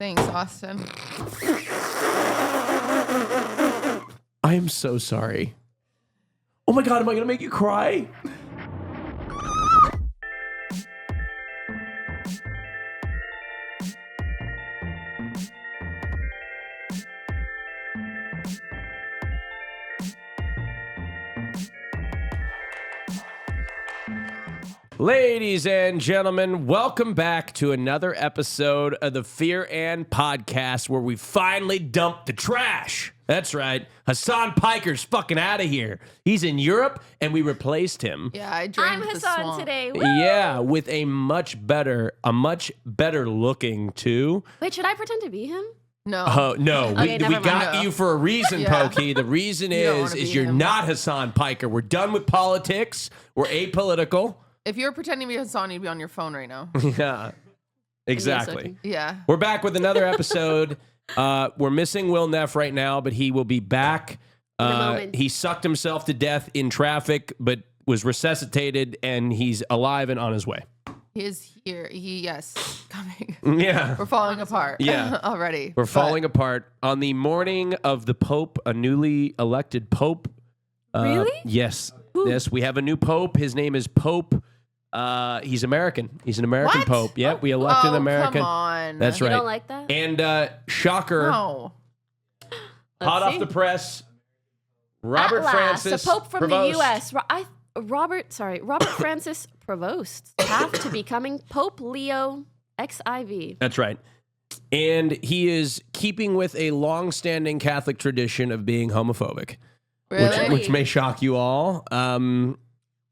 Thanks, Austin. I am so sorry. Oh my God, am I gonna make you cry? Ladies and gentlemen, welcome back to another episode of the Fear and Podcast, where we finally dumped the trash. That's right. Hasan Piker's fucking out of here. He's in Europe, and we replaced him. Yeah, I drained I'm the Hasan swamp. today. Woo! Yeah, with a much better looking too. Wait, should I pretend to be him? No. Oh no, Okay, we never got mind. you for a reason, Yeah. Pokey. The reason You don't is wanna be you're him. not Hasan Piker. We're done with politics. We're apolitical. If you were pretending to be Hasan, you'd be on your phone right now. Yeah, exactly. Yeah. We're back with another episode. We're missing Will Neff right now, but he will be back. In a moment. He sucked himself to death in traffic, but was resuscitated, and he's alive and on his way. He is here. Yes, coming. Yeah. We're falling apart. Yeah. Already. We're falling apart. On the morning of the Pope, a newly elected Pope. Really? Yes. Who? Yes, we have a new Pope. His name is Pope. He's American. He's an American What? Pope. Yep, we elected an American. Come on. That's You right. don't like that? And shocker, No. hot Let's off see. the press, Robert At last, Francis a pope from Prevost. the U.S. Robert Francis Prevost have to becoming Pope Leo XIV. That's right. And he is keeping with a long-standing Catholic tradition of being homophobic, Really? which may shock you all.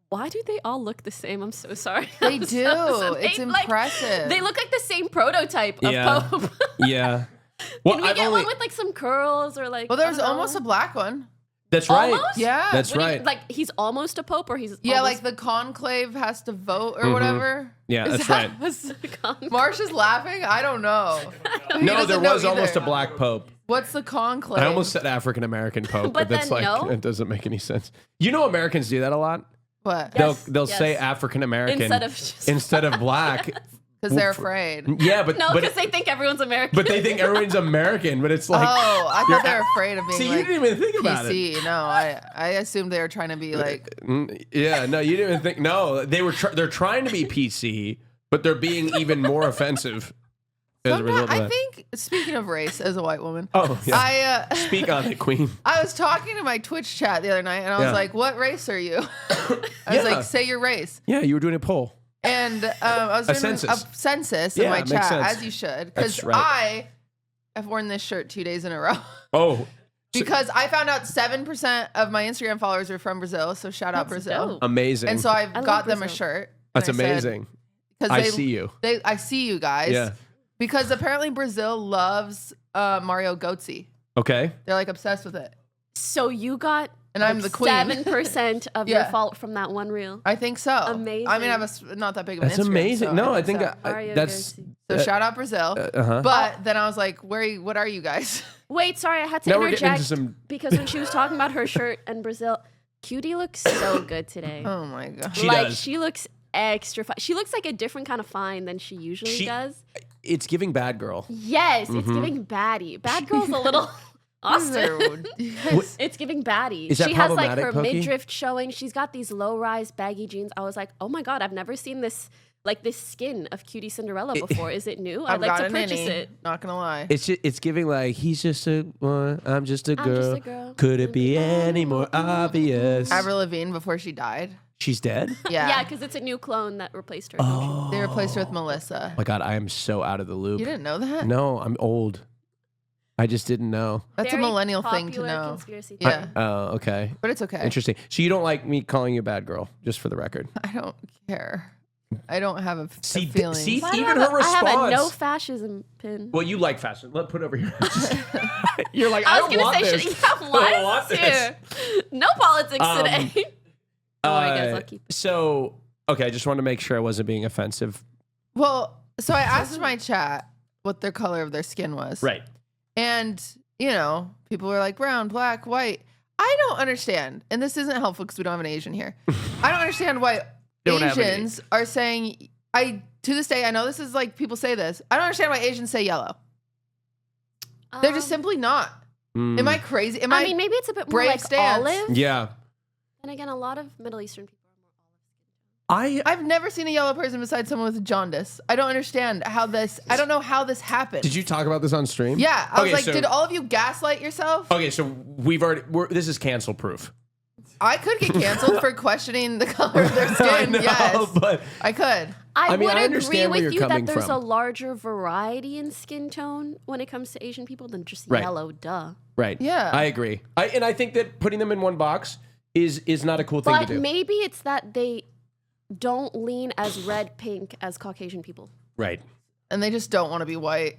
Why do they all look the same? I'm so sorry. They I'm do. so- It's they, like, impressive. they look like the same prototype of Yeah. Pope. Yeah. Well, Can we I've get only. one with like some curls or like? Well, there's I don't almost know. a black one. That's right. Almost? Yeah. That's What do you- right. like he's almost a pope, or he's Yeah, almost like the conclave has to vote or whatever. Yeah, Is that's that- right. Marsh is laughing. I don't know. He No, doesn't there know was almost a either. black Pope. What's the conclave? I almost said African American Pope, But that's then like no. it doesn't make any sense. You know, Americans do that a lot. What? Yes, They'll say yes. African American Instead of just black. Because they're afraid. Yeah, but no, but because they think everyone's American. but they think everyone's American, but it's like Oh, I thought they were afraid of being see, like you didn't even think about it. PC. No, I assumed they were trying to be like. Yeah, no, you didn't even think. No, they were. They're trying to be PC, but they're being even more offensive as a result of I that. think speaking of race, as a white woman, Oh, yeah. I Speak on it, Queen. I was talking to my Twitch chat the other night, and I was Yeah. like, "What race are you?" I was Yeah. like, "Say your race." Yeah, you were doing a poll. And I was doing census. a census Yeah, in my it makes chat, sense. as you should, because That's right. I have worn this shirt 2 days in a row. Oh, Because I found out 7% of my Instagram followers are from Brazil, so shout out That's Brazil. dope. amazing. And so I love got them a Brazil. shirt. That's and I said- amazing. 'cause I they- see you. I see you guys. Yeah. Because apparently Brazil loves Mario Götze. Okay. They're like obsessed with it. So you got And I'm the queen. 7% of your Yeah. fault from that one reel. I think so. Amazing. I mean, I have not that big of an That's Instagram. amazing. so No, I think so. Mario that's. Götze. So shout out Brazil. Uh-huh. But then I was like, what are you guys? Wait, sorry, I had to Now we're getting into interject some. because when she was talking about her shirt and Brazil, Cutie looks so good today. Oh my God. She like does. she looks extra fine. She looks like a different kind of fine than she usually She- does. It's giving bad girl. Yes, it's Mhm. giving baddie. Bad girl's a little Austin. Yes. It's giving baddie. Is that she has like problematic, her Pokey? midriff showing. She's got these low-rise baggy jeans. I was like, oh my God, I've never seen this skin of Cutie Cinderella before. Is it new? I'd I've like got to a purchase ninny, it. Not gonna lie. It's giving like he's just a. I'm just a I'm girl. just a girl. Could it be any more obvious? Avril Lavigne before she died. She's dead. Yeah. Yeah, because it's a new clone that replaced her. Oh They replaced her with Melissa. my God, I am so out of the loop. You didn't know that? No, I'm old. I just didn't know. That's Very a millennial thing to popular know. conspiracy Yeah. Oh, okay. But it's okay. Interesting. So you don't like me calling you a bad girl, just for the record. I don't care. I don't have a See, feeling. see? Why do Even I have her I have a no response. fascism pin. Well, you like fashion. Let put it over here. You're like, I I was don't gonna want say, this. should you have I don't want lives this. here? No politics today. Oh, I guess I'll keep it. So, okay, I just wanted to make sure I wasn't being offensive. Well, so I asked my chat what their color of their skin was. Right. And, you know, people were like brown, black, white. I don't understand. And this isn't helpful because we don't have an Asian here. I don't understand why Don't have any. Asians are saying, to this day, I know this is like people say this. I don't understand why Asians say yellow. They're just simply not. Am I crazy? I mean, maybe it's a bit more brave like stance? olive. Yeah. And again, a lot of Middle Eastern people are more olive. I've never seen a yellow person besides someone with jaundice. I don't understand how this. I don't know how this happened. Did you talk about this on stream? Yeah, I was Okay, like, so- did all of you gaslight yourself? Okay, so this is cancel proof. I could get canceled for questioning the color of their skin. I know, yes, but I could. I mean, would I agree understand where with you're you that coming there's from. a larger variety in skin tone when it comes to Asian people than just Right. yellow, duh. right. Yeah. I agree. And I think that putting them in one box is not a cool thing But to do. maybe it's that they don't lean as red pink as Caucasian people. Right. And they just don't want to be white.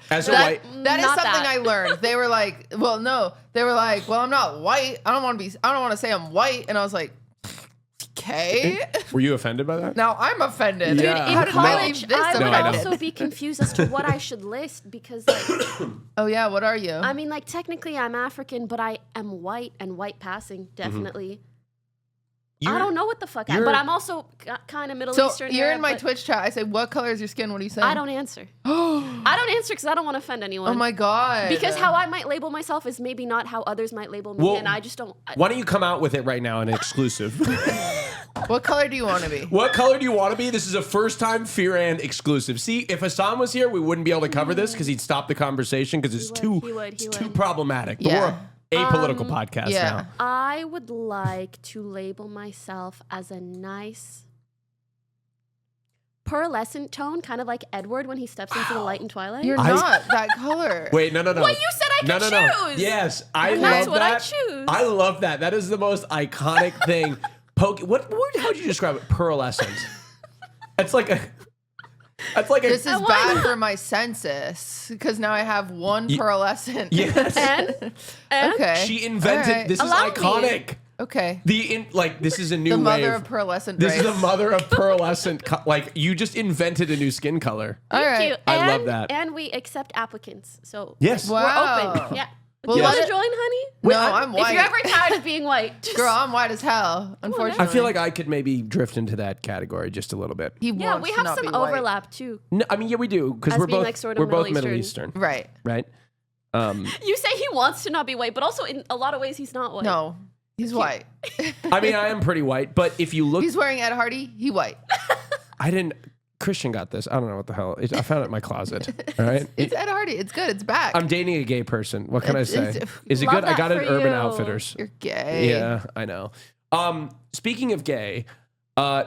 As a That white, is Not something that. I learned. They were like, well, no. They were like, well, I'm not white. I don't want to say I'm white. And I was like, okay. were you offended by that? Now I'm offended. Yeah. In How did I college, leave this I would No, I know. also be confused as to what I should list because, like, Oh yeah, what are you? I mean, like, technically I'm African, but I am white and white passing, Mm-hmm. definitely. You're- I don't know what the fuck I am, you're- but I'm also kind of Middle so Eastern. you're Arab, in my but Twitch chat. I say, what color is your skin? What are you saying? I don't answer. I don't answer because I don't want to offend anyone. Oh my god. Because how I might label myself is maybe not how others might label me, Well, and I just don't. Why don't you come out with it right now in exclusive? What color do you want to be? What color do you want to be? This is a first-time Fear and exclusive. See, if Hassan was here, we wouldn't be able to cover this because he'd stop the conversation because it's He too would. too problematic. But Yeah. we're a apolitical podcast yeah. now. I would like to label myself as a nice pearlescent tone, kind of like Edward when he steps into the light in Twilight. You're not that color. Wait, no. Well, you said I could No. choose. Yes, I And love that's what I that. choose. I love that. That is the most iconic thing. How would you describe it? Pearlescent. It's like a. That's like a. This is bad for my census because now I have one pearlescent. Yes. And Okay. She invented. All right. This is Allow me. iconic. Okay. This is a new The wave. mother of pearlescent This race. is the mother of pearlescent. Like you just invented a new skin color. All Thank right. you. I And, love that. And we accept applicants, so Yes. we're Wow. open. Yeah. Well, Do you want let to it- join, honey? No, I'm white. If you're ever tired of being white, just, Girl, I'm white as hell. Unfortunately, I feel like I could maybe drift into that category just a little bit. he yeah, wants we to have not some be white. overlap too. No, I mean, yeah, we do because As we're being both like sort of we're both Middle Middle Eastern. Eastern, Right? right? You say he wants to not be white, but also in a lot of ways he's not white. No, he's white. I mean, I am pretty white, but if you look, He's wearing Ed Hardy. He white. I didn't. Christian got this. I don't know what the hell. I found it in my closet. All right. It's Ed Hardy. It's good. It's back. I'm dating a gay person. What can I say? It's- Is it Love good? I that got it at for Urban you. Outfitters. You're gay. Yeah, I know. Speaking of gay,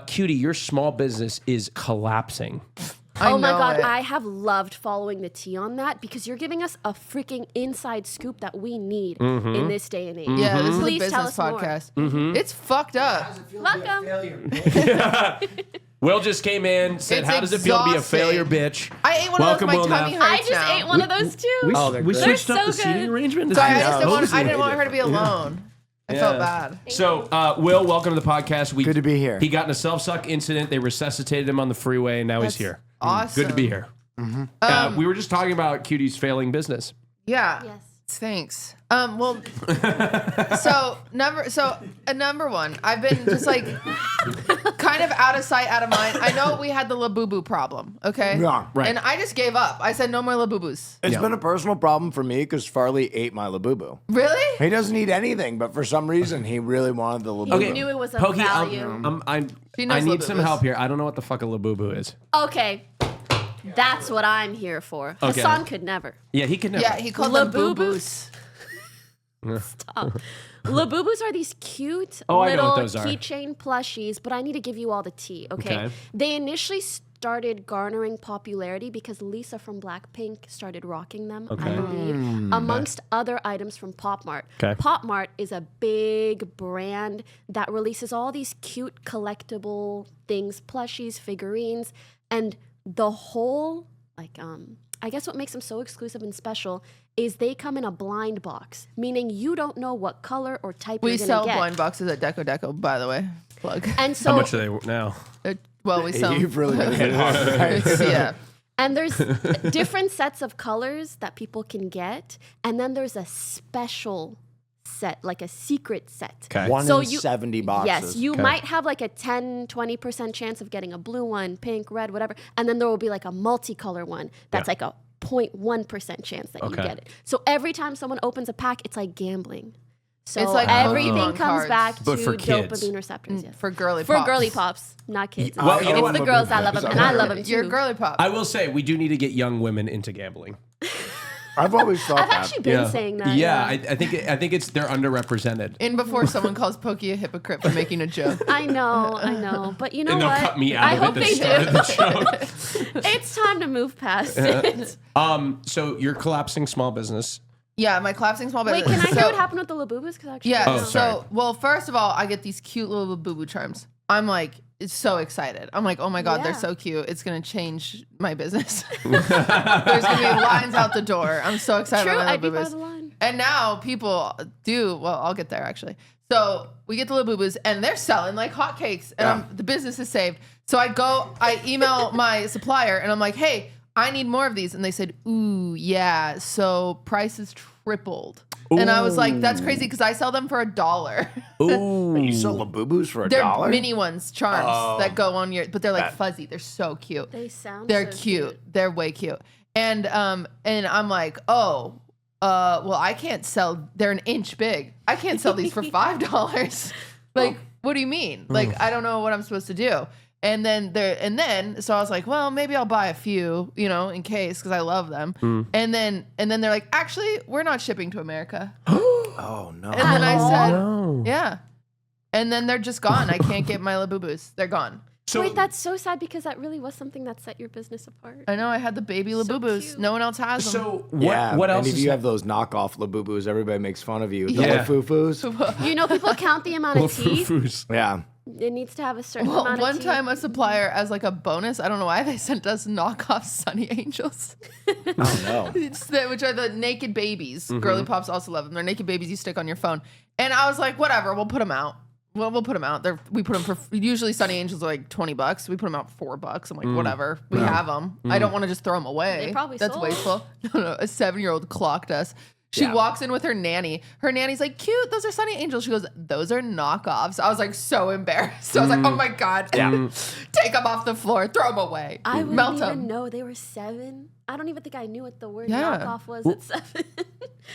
Cutie, your small business is collapsing. I Oh my know god, it. I have loved following the tea on that because you're giving us a freaking inside scoop that we need in this day and age. Yeah, this is Please a tell business us more. podcast. It's fucked up. Welcome. Will just came in, said, It's "How does it feel to be a exhausting. failure, bitch?" I ate one Welcome, of those. Will My tummy Neff. I hurts just now. ate one of those too. We They're switched up so the seating good. arrangement. Sorry, I Yeah, I didn't want her to be alone. I felt bad. So, Will, welcome to the podcast. Good to be here. He got in a self-suck incident. They resuscitated him on the freeway, and now he's That's here. awesome. Good to be here. We were just talking about Cutie's failing business. Yeah. Yes. Thanks. Well, number one, I've been just like kind of out of sight, out of mind. I know we had the Labubu problem, okay? Yeah, right. And I just gave up. I said no more Labubus. It's been a personal problem for me because Farley ate my Labubu. Really? He doesn't eat anything, but for some reason he really wanted the Labubu. He knew it was a Pokey, value. She I knows need some Labubus. help here. I don't know what the fuck a Labubu is. Okay. That's what I'm here for. Okay. Hassan could never. Yeah, he can never. Yeah, he called them Labubus. boo-boos. Stop. Labubus are these cute Oh, I know little what those are. keychain plushies, but I need to give you all the tea, okay? Okay. They initially started garnering popularity because Lisa from Blackpink started rocking them, I Okay. believe, amongst other items from Pop Mart. Okay. Pop Mart is a big brand that releases all these cute collectible things, plushies, figurines, and the whole, I guess what makes them so exclusive and special is they come in a blind box, meaning you don't know what color or type We you're going sell to get. blind boxes at Deco Deco, by the way. Plug. And so, How much are they now? Well, we sell. You've really been hit hard, right? Yeah. and there's different sets of colors that people can get, and then there's a special set, like a secret set. Okay. One So in you- 70 boxes. Yes, you might have like a 10-20% chance of getting a blue one, pink, red, whatever. And then there will be like a multicolor one that's like a 0.1% chance that you Okay. get it. So every time someone opens a pack, it's like gambling. So It's like everything Pokemon comes cards. back But to for kids. dopamine receptors. Yes. For girly For pops. girly pops, not kids. Well, It's, you know it's what? the girls that love them, and I love them too. You're a girly pop. I will say we do need to get young women into gambling. I've always thought I've that. actually been saying that. Yeah, I think it's they're underrepresented. In before someone calls Pokey a hypocrite for making a joke. I know. But you know And they'll what? cut me I out hope of it they that started the show. It's time to move past it. So you're collapsing small business. Yeah, my collapsing small Wait, business. can I hear So- what happened with the Labubas? Because actually, Yeah. Oh, sorry. So, well, first of all, I get these cute little boo-boo charms. I'm like, it's so excited. I'm like, oh my God, they're Yeah. so cute. It's going to change my business. There's going to be lines out the door. I'm so excited True, about my I'd be part Labubas. of the line. And now people do, well, I'll get there actually. So we get the Labubas and they're selling like hotcakes and the business is saved. So I email my supplier and I'm like, hey, I need more of these. And they said, ooh, yeah. So price is tripled. And I was like, that's crazy because I sell them for $1. Ooh. You sell Labubus for They're $1? mini ones, charms that go on your, but they're like That- fuzzy. They're so cute. They sound They're so cute. They're way cute. And I'm like, oh, well, I can't sell. They're an inch big. I can't sell these for $5. Like, what do you mean? Like, I don't know what I'm supposed to do. And then so I was like, well, maybe I'll buy a few, in case, because I love them. And then they're like, actually, we're not shipping to America. Oh, no. And then I said, no. yeah. And then they're just gone. I can't get my Labubus. They're gone. So Wait, that's so sad because that really was something that set your business apart. I know I had the baby Labubus. cute. No one else has them. so what? Yeah, What else? And if is you have those knockoff Labubus, everybody makes fun of you. The Yeah. Lafufus. You know, people count the amount of teeth. Foo-foos. Yeah. It needs to have a certain Well, amount of one teeth. time a supplier, as like a bonus, I don't know why, they sent us knockoff Sunny Angels, Oh, no. which are the naked babies. Girly Pops also love them. They're naked babies you stick on your phone. And I was like, whatever, we'll put them out. Well, we'll put them out. We put them for usually Sunny Angels are like $20. We put them out for $4. I'm like, whatever. We have them. I don't want to just throw them away. They probably That's sold. wasteful. No, a 7-year-old clocked us. She Yeah. walks in with her nanny. Her nanny's like, cute. Those are Sunny Angels. She goes, those are knockoffs. I was like so embarrassed. I was like, oh my God. Take them off the floor. Throw them away. I wouldn't Melt even them. know they were 7. I don't even think I knew what the word Yeah. knockoff was at 7.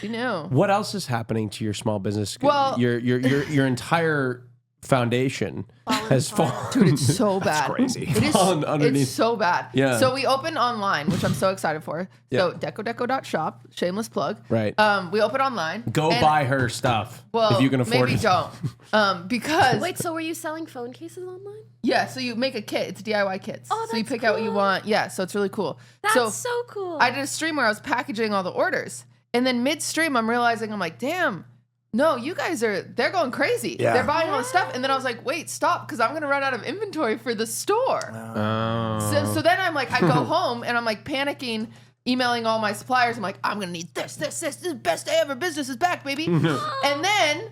You know. What else is happening to your small business? Well- your entire foundation has fallen. Dude, it's so bad. crazy. It is, Fallen underneath. it's so bad. Yeah. So we opened online, which I'm so excited for. Yeah. So decodeco.shop, shameless plug. Right. We open online. Go and- buy her stuff Well, if you can afford maybe it. don't. Because Wait, so were you selling phone cases online? yeah, so you make a kit. It's DIY kits. Oh, so you that's pick out what you cool. want. Yeah, so it's really cool. That's so cool. I did a stream where I was packaging all the orders. And then midstream, I'm realizing, I'm like, damn, no, you guys they're going crazy. Yeah. They're buying all this stuff. And then I was like, wait, stop, because I'm going to run out of inventory for the store. So then I'm like, I go home and I'm like panicking, emailing all my suppliers. I'm like, I'm going to need this. This is the best day ever. Business is back, baby. And then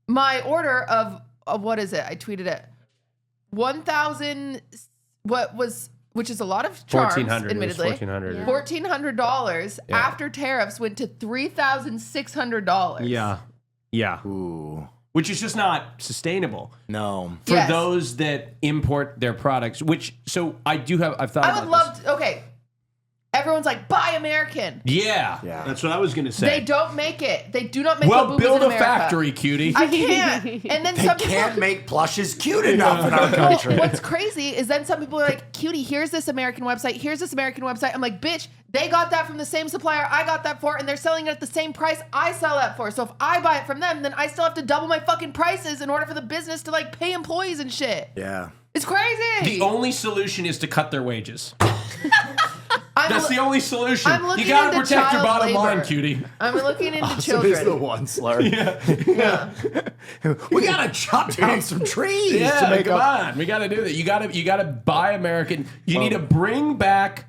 my order of what is it? I tweeted it. 1,000, which is a lot of charms, 1,400. admittedly. $1,400. $1,400 Yeah. after tariffs went to $3,600. Yeah. Ooh. Which is just not sustainable No. for Yes. those that import their products. I've thought I about would love to. Okay. Everyone's like, buy American. Yeah. Yeah. That's what I was going to say. They don't make it. They do not make well, Labubas build in a America. factory, cutie. I can't. And then They some can't people. make plushes cute enough in our Well, country. what's crazy is then some people are like, cutie, here's this American website. Here's this American website. I'm like, bitch, they got that from the same supplier I got that for, and they're selling it at the same price I sell that for. So if I buy it from them, then I still have to double my fucking prices in order for the business to like pay employees and shit. Yeah. It's crazy. The only solution is to cut their wages. I'm That's the only solution. I'm looking You got to into protect your child bottom line, labor. cutie. I'm looking into So is the children. one slur. Yeah. We gotta chop down some trees Yeah, to make come up. on. We got to do that. You got to buy American. You need to bring back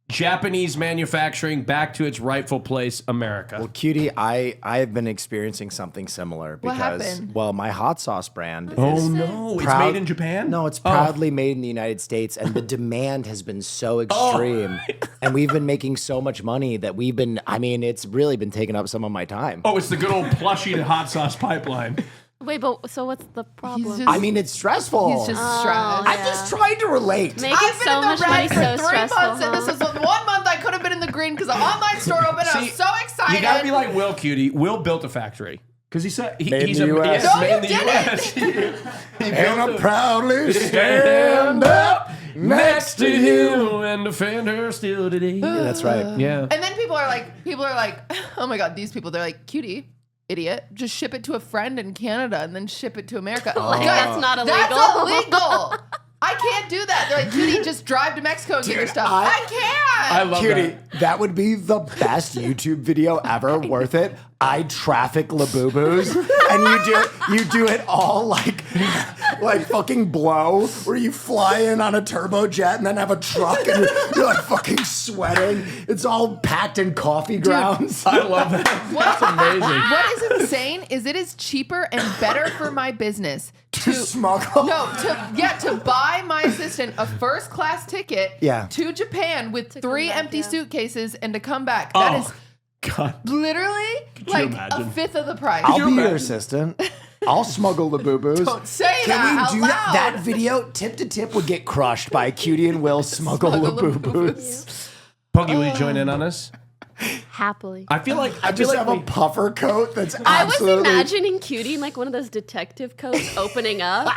Japanese manufacturing back to its rightful place, America. Well, cutie, I have been experiencing something similar What because, happened? well, my hot sauce brand Oh is no, it's proud- made in Japan? No, it's Oh. proudly made in the United States, and the demand has been so Oh. extreme, and we've been making so much money that it's really been taking up some of my time. Oh, it's the good old plushie to hot sauce pipeline. Wait, but so what's the problem? just- I mean, it's stressful. He's just stressed. I'm just trying to relate. Make I've it been so in the much red money for so 3 stressful. months, and this is 1 month I could been in the green because the online store opened. I was so excited. You gotta be like Will, cutie. Will built a factory. Because he said he's in the US. yes, No, made you in the didn't. US. And I proudly stand up next to you. and defend her still today. Yeah, that's right. Yeah. And then people are like, oh my God, these people, they're like, cutie, idiot, just ship it to a friend in Canada and then ship it to America. Like, that's not illegal. That's illegal. I can't do that. They're like, cutie, just drive to Mexico and get your stuff. I can't. I love Cutie, that would be the best YouTube video ever, worth it. I traffic Labubu's, and you do it all like fucking Blow, where you fly in on a turbojet and then have a truck and you're like fucking sweating. It's all packed in coffee grounds. I love that. That's amazing. What is insane is it is cheaper and better for my business to smuggle. to buy my assistant a first class ticket to Japan with 3 back, empty yeah. suitcases and to come back. That is God. literally you like imagine? a fifth of the price. I'll be your assistant. I'll smuggle the boo-boos. Don't say Can that we out do that? loud. That video, tip to tip, would get crushed by Cutie and Will smuggle the boo-boos. Pokey, will you join in on us? Happily. I feel like I just have a puffer coat that's I was absolutely... imagining Cutie in like one of those detective coats opening up.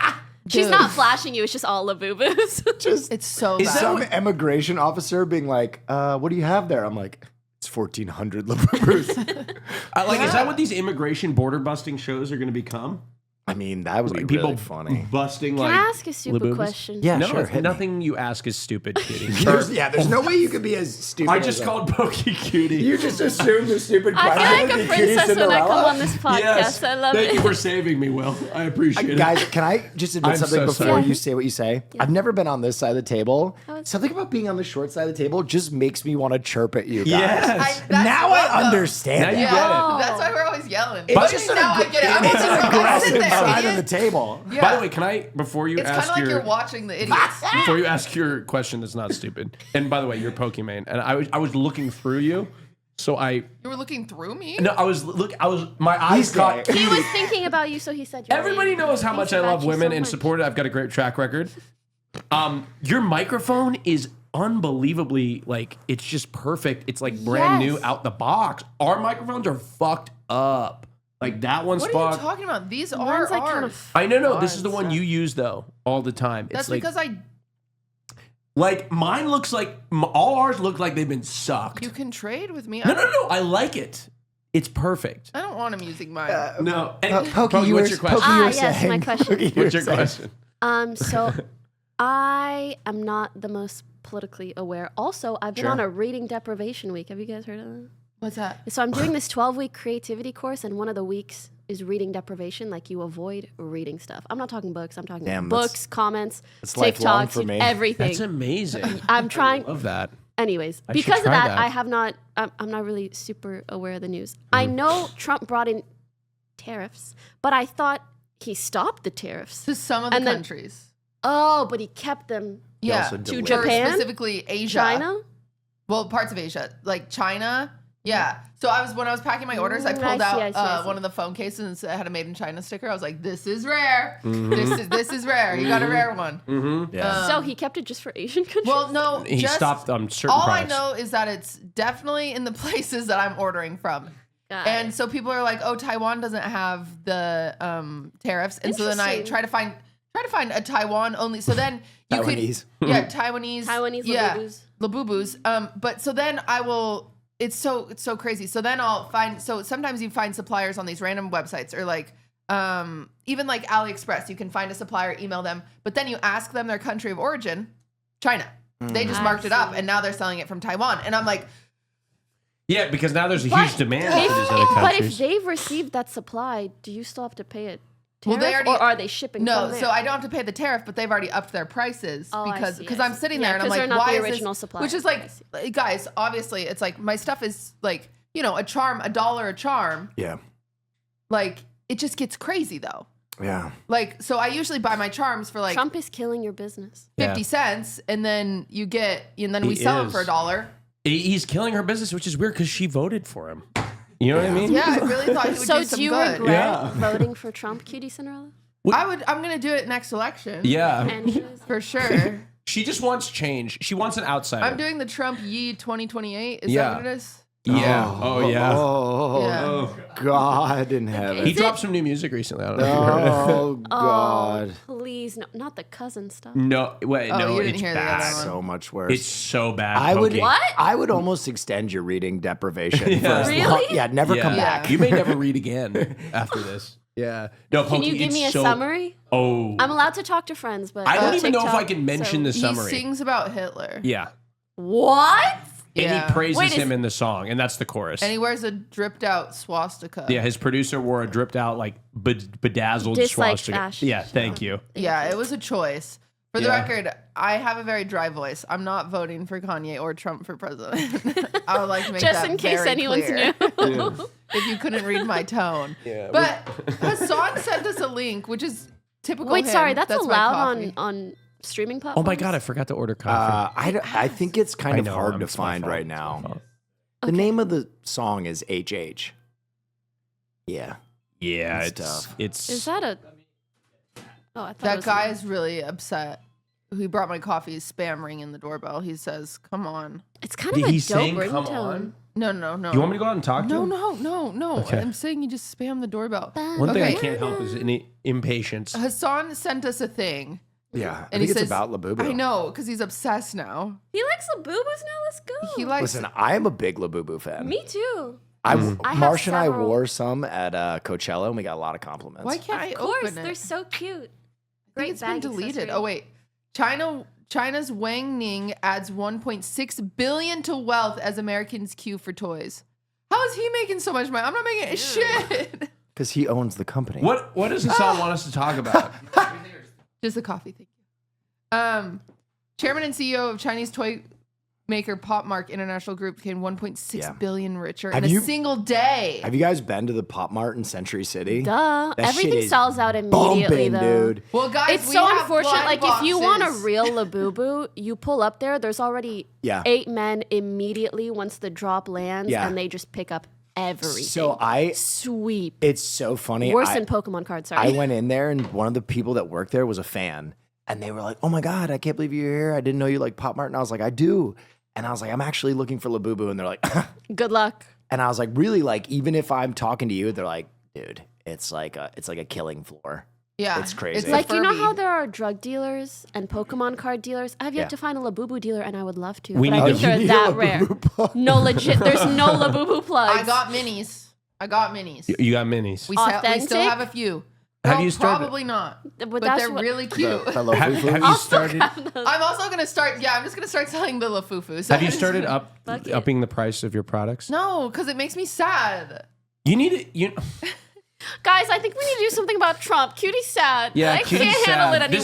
She's Dude. not flashing you. It's just all Labubu's. just It's so Is bad. that some immigration officer being like, what do you have there? I'm like, it's 1,400 Labubu's. Is that what these immigration border busting shows are going to become? I mean, that would be People really funny. busting Can like. I ask a stupid Labubu's? question? Yeah, No, sure. hit me. nothing you ask is stupid, cutie. There's no way you could be as stupid. I as just that. called Pokey cutie. You just assumed the stupid I question. feel like a would be Cutie princess when I come Cinderella. on this podcast. Yes. I love Thank it. you for saving me, Will. I appreciate it. Guys, can I just admit I'm something so before sorry. you say what you say? I've never been on this side of the table. it's- Something about being on the short side of the table just makes me want to chirp at you guys. Yes. That's Now what, I though. understand Now you it. get it. Oh. That's why we're always yelling. It's But just an now I get it. I'm it's just an like, I aggressive sit there, side of idiot. the table. Yeah. By the way, can I, before you It's kind ask of like your you're watching the idiots. before you ask your question that's not stupid, and by the way, you're Pokimane, and I was looking through you, so You were looking through me? my eyes caught. gay. He was thinking about you, so he said your Everybody name. knows how much Thinks I about love you women so and much. support it. I've got a great track record. Your microphone is unbelievably like it's just perfect. It's like brand new Yes. out the box. Our microphones are fucked up. Like that one's What are you fucked. talking about? These are Mine's like kind ours. of. I know. This is the Ours. one you use though all the time. It's That's like, because like mine looks like all ours look like they've been sucked. you can trade with me. No. I like it. It's perfect. I don't want him using mine. No. And, Pokey, you what's were- your question? Pokey, you were yes, my saying- question. Pokey, you What's were your saying- question? So I am not the most politically aware. Also, I've been on a reading deprivation week. Have you guys heard of that? What's that? So I'm doing this 12-week creativity course, and one of the weeks is reading deprivation. Like you avoid reading stuff. I'm not talking books. I'm talking Damn, books, comments, that's lifelong TikToks, for me. everything. That's amazing. I'm trying. Love that. Anyways, I should because of try that, that. I have not. I'm not really super aware of the news. Mm-hmm. I know Trump brought in tariffs, but I thought he stopped the tariffs. To some of the And then- countries. Oh, but he kept them. Yeah. also To delivered. Japan? Specifically Asia. China. Well, parts of Asia. Like China. Yeah. So when I was packing my orders, I Mm, pulled I see. one of the phone cases and it had a made in China sticker. I was like, this is rare. This is rare. You got a rare one. Yeah. So he kept it just for Asian countries. Well, no. He just, stopped certain all products. I know is that it's definitely in the places that I'm ordering from. Got And it. so people are like, oh, Taiwan doesn't have the tariffs. And so then I Interesting. try to find a Taiwan only. So then you Taiwanese. could, yeah, Taiwanese, Taiwanese Labubus. But so then I will, it's so crazy. So then I'll find, so sometimes you find suppliers on these random websites or like, even like AliExpress, you can find a supplier, email them, but then you ask them their country of origin, China. They just I marked it up see. and now they're selling it from Taiwan. And I'm like, Yeah, because now there's a But huge demand if- for these other But if countries. they've received that supply, do you still have to pay it? Well, they already- or are they shipping? no, from there? so I don't have to pay the tariff, but they've already upped their prices Oh, I because see, because I I'm see. sitting Yeah, there and I'm 'cause like, they're not why the is original this? supplier. Which is I see. like, guys, obviously, it's like my stuff is like, you know, $1 a charm. Yeah. Like it just gets crazy though. Yeah. Like so, I usually buy my charms for like Trump is killing your business. 50 Yeah. cents, and then you get, and then we He sell them is. for $1. He's killing her business, which is weird because she voted for him. You know what I mean? Yeah, I really thought he would So do some do you good. regret Yeah. voting for Trump, Cutie Cinderella? I'm gonna do it next election. Yeah. And for sure. She just wants change. She wants an outsider. I'm doing the Trump Yee 2028. Is Yeah. that what it is? Yeah. Oh, yeah. Oh, Yeah. God in heaven. He Is dropped some new music recently. I don't know if you heard it. Oh, God. Please, no, not the cousin stuff. No, wait, Oh, no, you didn't it's hear the other bad. one. So much worse. It's so bad. I would Pokey. What? I would almost extend your reading deprivation. Yeah. For as long- Really? yeah, never come Yeah. back. You may never read again after this. Yeah. No, Can Pokey, you give it's me a so- summary? Oh. I'm allowed to talk to friends, but I don't even know if I TikTok, can mention the He summary. sings about Hitler. Yeah. What? And Yeah. he praises Wait, is- him in the song, and that's the chorus. And he wears a dripped out swastika. Yeah, his producer wore a dripped out, like bedazzled Dislike swastika. fashion. Yeah, thank you. Yeah, it was a choice. For the Yeah. record, I have a very dry voice. I'm not voting for Kanye or Trump for president. I would like to make Just that in case very anyone's clear. new. If you couldn't read my tone. Yeah. But Hasan sent us a link, which is typical Wait, him. sorry, that's my allowed coffee. on streaming Oh platforms? my God, I forgot to order coffee. I think it's kind I of know, hard to it's my find fault. right It's my now. fault. The name of the song is HH. Yeah. Yeah, It's it's tough. it's Is that a... Oh, I thought it That was guy is really upset. He brought my coffee, spam ringing the doorbell. He says, "Come on." It's kind Did of a he dope sing ringtone. "Come On"? No. You want me to go out and talk to No, him? no. Okay. I'm saying you just spam the doorbell. One thing I Okay. can't help is impatience. Hassan sent us a thing. Yeah. I And think he it's says, about Labubu. I know, because he's obsessed now. He likes Labubus now. Let's go. He likes Listen, I am a big Labubu fan. Me too. I I have Marsh and I several. wore some at Coachella, and we got a lot of compliments. Why can't I Of course, open it? they're so cute. I think Great it's been bag deleted. accessory. Oh wait, China's Wang Ning adds 1.6 billion to wealth as Americans queue for toys. How is he making so much money? I'm not making shit. Because he owns the company. What does Hassan want us to talk about? Just the coffee, thank you. Chairman and CEO of Chinese toy maker Popmark International Group became 1.6 Yeah. billion richer Have in you- a single day. Have you guys been to the Pop Mart in Century City? Duh. That shit Everything is sells out immediately, Bumping, though. dude. Well, guys, It's we so have unfortunate. blind Like, if you want a boxes. real Labubu, you pull up there, there's already Yeah. 8 men immediately once the drop lands, Yeah. and they just pick up everything. So Sweep. it's so funny. Worse I- than Pokemon cards, I sorry. went in there, and one of the people that worked there was a fan, and they were like, "Oh my God, I can't believe you're here. I didn't know you like Pop Mart." And I was like, "I do." And I was like, "I'm actually looking for Labubu," and they're like, Good luck. and I was like, "Really? Like, even if I'm talking to you, they're like, dude, it's like a killing floor." Yeah, It's crazy. a Like, you know Furby. how there are drug dealers and Pokemon card dealers? I have yet Yeah. to find a Labubu dealer, and I would love to. We but need I to- think You they're need a that rare. Labubu plug. No, legit. There's no Labubu plugs. I got minis. You got minis. We still Authentic? have a few. Have Well, you started- Probably not. But But they're really cute. Hello, Have Fufu. you started? I'm also gonna start. Yeah, I'm just gonna start selling the LaFufu. So Have you started Fuck it. upping the price of your products? No, because it makes me sad. You need it. You Guys, I think we need to do something about Trump. Cutie's sad. yeah. I Cutie's can't handle sad. it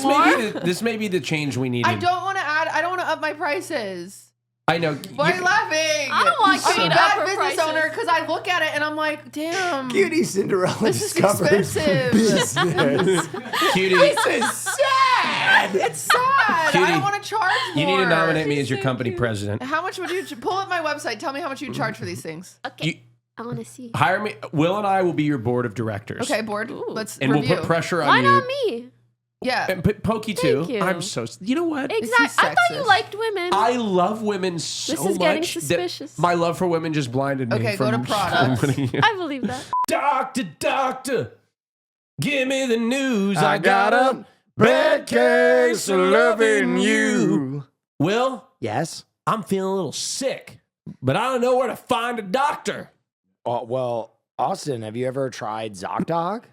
anymore. This may be the change we needed. I don't want to add. I don't want to up my prices. I know. Why are you laughing? I don't want I'm Cutie a to bad up her business prices. owner because I look at it and I'm like, damn. Cutie Cinderella This is discovers expensive. business. Cutie, This is sad. It's sad. Cutie, I don't want to charge more. you need to nominate me as your so company cute. president. How much would you pull up my website? Tell me how much you charge for these things. Okay. You I want to see. hire me. Will and I will be your board of directors. Okay, board. Ooh. Let's And review. we'll put pressure on Why you. not me? Yeah. And Pokey too. Thank you. I'm so. You know what? Exactly. I thought you sexist? liked women. I love women so This is getting much that suspicious. my love for women just blinded me. Okay, go from to products. I believe that. Doctor, give me the news. I got a bad case of loving you. Will, Yes. I'm feeling a little sick, but I don't know where to find a doctor. Well, Austin, have you ever tried ZocDoc?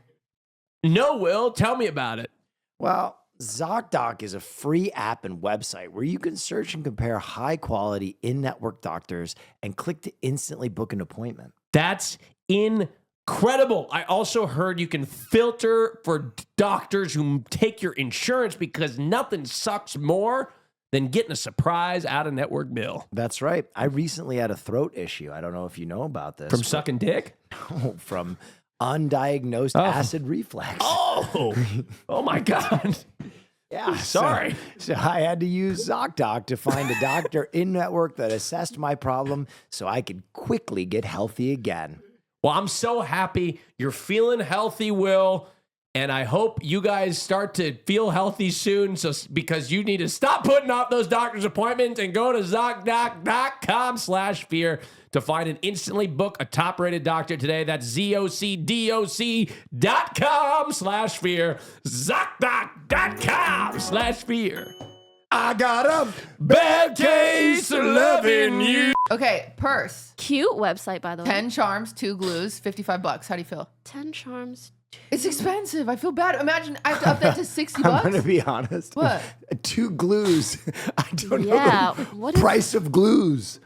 No, Will, tell me about it. Well, ZocDoc is a free app and website where you can search and compare high quality in network doctors and click to instantly book an appointment. That's incredible. I also heard you can filter for doctors who take your insurance because nothing sucks more than getting a surprise out of network bill. That's right. I recently had a throat issue. I don't know if you know about this. From sucking dick? From undiagnosed acid reflux. Oh, oh my God. Yeah, Sorry. So I had to use ZocDoc to find a doctor in network that assessed my problem so I could quickly get healthy again. Well, I'm so happy you're feeling healthy, Will. And I hope you guys start to feel healthy soon, because you need to stop putting off those doctor's appointments and go to zocdoc.com/fear to find and instantly book a top-rated doctor today. That's zocdoc.com/fear. Zocdoc.com/fear. I got a Bad case of loving you. Okay, purse. Cute website, by the way. 10 charms, 2 glues, $55. How do you feel? 10 charms. It's expensive. I feel bad. Imagine I have to up that to $60. I'm going to be honest. What? 2 glues. I don't Yeah, know the what is- price of glues.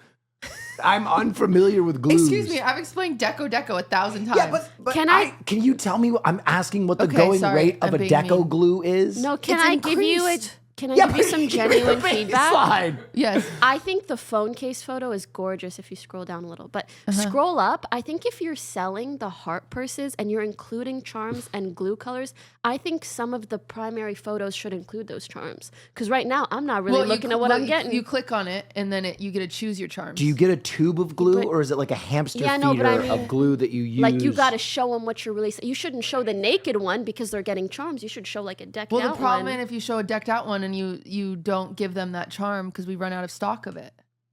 I'm unfamiliar with glues. Excuse me. I've explained Deco 1,000 times. Yeah, but can you tell me? I'm asking what the Okay, going sorry, rate of I'm a being Deco mean. glue is. No, can It's I give you a... increased. Can I Yeah, give you but some give me genuine the feedback? baseline. Yes. I think the phone case photo is gorgeous if you scroll down a little. But scroll up. I think if you're selling the heart purses and you're including charms and glue colors, I think some of the primary photos should include those charms. Because right now, I'm not really looking at what I'm getting. You click on it, and then you get to choose your charms. Do you get a tube of glue, But- or is it like a hamster Yeah, feeder no, but I mean, of glue that you use? like, you got to show them what you're releasing. You shouldn't show the naked one because they're getting charms. You should show, like, a decked Well, out the problem one. is if you show a decked out one and you don't give them that charm because we run out of stock of it.